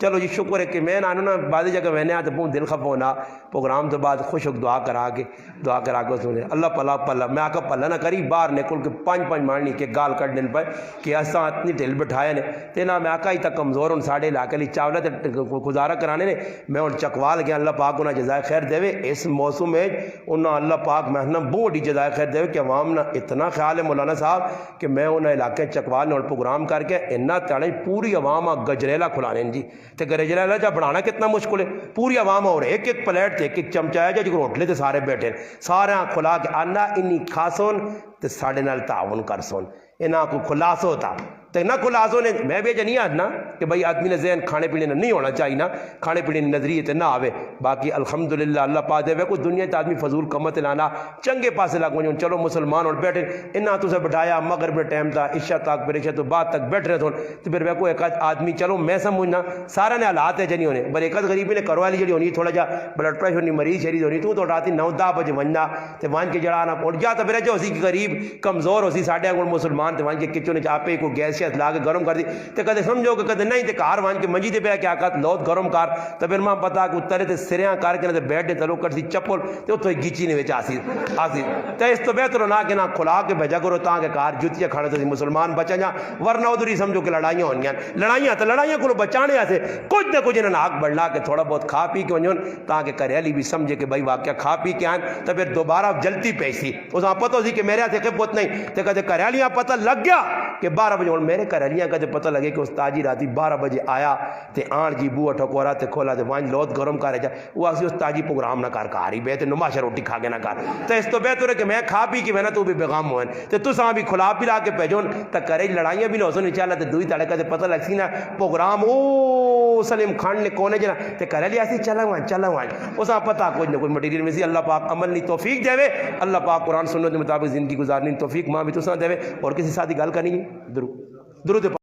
چلو جی شکر ہے کہ میں نہ نا بعض جگہ میں نے آتے پوں دل خف ہونا پروگرام تو بعد خوش دعا کرا کے سنے اللہ پلا پلا میں آکا پلا نہ کری باہر نکل کے پانچ مارنی کے گال کٹ دن پہ کہ ایسا اتنی ڈھل بٹھایا نے تینا میں آکا ہی تک کمزور ہوں ساڑھے علاقے لی چاولہ تے گزارہ کرانے نے میں ان چکوال گیا اللہ پاک انہاں جزائے خیر دے اس موسم میں انہاں اللہ پاک محنہ بہت جزائے خیر دے کہ عوام نہ اتنا خیال ہے مولانا صاحب کہ میں انہاں علاقے چکوال نے پروگرام کر کے انہاں تاڑے پوری عوام گجریلا کھلانے جی تے گجریلا جا بنانا کتنا مشکل ہے پوری عوام اور ایک پلیٹ تے ایک چمچہ ہے جو روٹلے تے سارے بیٹھے سارے کھلا کے آنا انہی کھاسون تے ساڑھے نال تعاون کر سون انہاں کو خلاص ہوتا تو نہ خلاصوں نے میں بھی نہیں آدنا کہ بھائی آدمی نے ذہن کھانے پینے نہیں ہونا چاہیے نا کھانے پینے نظریے تے نہ آوے باقی الحمدللہ اللہ پا دے کوئی دنیا تے آدمی فضول کمت لانا چنگے پاسے لگو جو چلو مسلمان اور بیٹھے انہاں تو سے بٹھایا مغرب ٹائم تھا عشاء تک پھر عشاء تو بعد تک بیٹھ رہے تو پھر وہ ایک آدمی چلو میں سمجھنا سارا نے حالات ہے جنی ہونے پر ایک غریبی نے کروا لی جڑی ہونی تھوڑا جا بلڈ پریشر نہیں مریض شریض ہونی تو راتی 9-10 بجے وننا تے وان کے جڑانا پڑ جا تو پھر جو اسی غریب کمزور ہو سی ساڈے کو مسلمان تے وان کے کچن چ آپے کو گیس شیس لا کے گرم کر دی تے کدے سمجھو کہ کدے نہیں تے کار وان کے منجی تے پہ کیا کہت لوت گرم کار تے پھر ماں پتا کہ اترے تے سریاں کار کے تے بیٹھ دے تلو کر سی چپل تے اوتھے گیچی نے وچ آسی تے اس تو بہتر نہ کہ نہ کھلا کے بھیجا کرو تاں کہ کار جوتیاں کھانے تے مسلمان بچا جا ورنہ ادھر سمجھو کہ لڑائیاں ہونیاں لڑائیاں کو بچانے سے کچھ نہ کچھ انہاں ناک بڑھلا کے تھوڑا بہت کھا پی کے ونجون تاں کہ کریالی بھی سمجھے کہ بھائی واقعہ کھا پی کے آئیں تے پھر دوبارہ جلتی پیسی اساں پتہ سی کہ میرے ہاتھ کے پوت نہیں تے کدے کریالیاں پتہ لگ گیا کہ 12 بجے میرے کریالیاں کا پتہ لگے کہ استاد جی راتی 12 بجے آیا تے آن جی بو ٹھکورا تے کھولا تے وان لوت گرم کرے جا وہ اسی استاد جی پروگرام نہ کر کاری بے تے نماشا روٹی کھا کے نہ کر تے اس تو بہتر ہے کہ میں کھا پی کے میں نہ تو بھی بیغام ہوئن تے تساں بھی کھلا پلا کے بھیجون تے کرے لڑائیاں بھی نہ ہوسن انشاءاللہ تے دوئی تڑے کا تے پتہ لگ سی نا پروگرام او سلیم خان نے کونے جنا تے کرے لیا سی چلا وان اساں پتہ کوئی نہ کوئی مٹیریل میں سی اللہ پاک عمل نہیں توفیق دے اللہ پاک قرآن سنت کے مطابق زندگی گزارنے توفیق ماں بھی تساں دے اور کسی ساتھی گل کرنی درود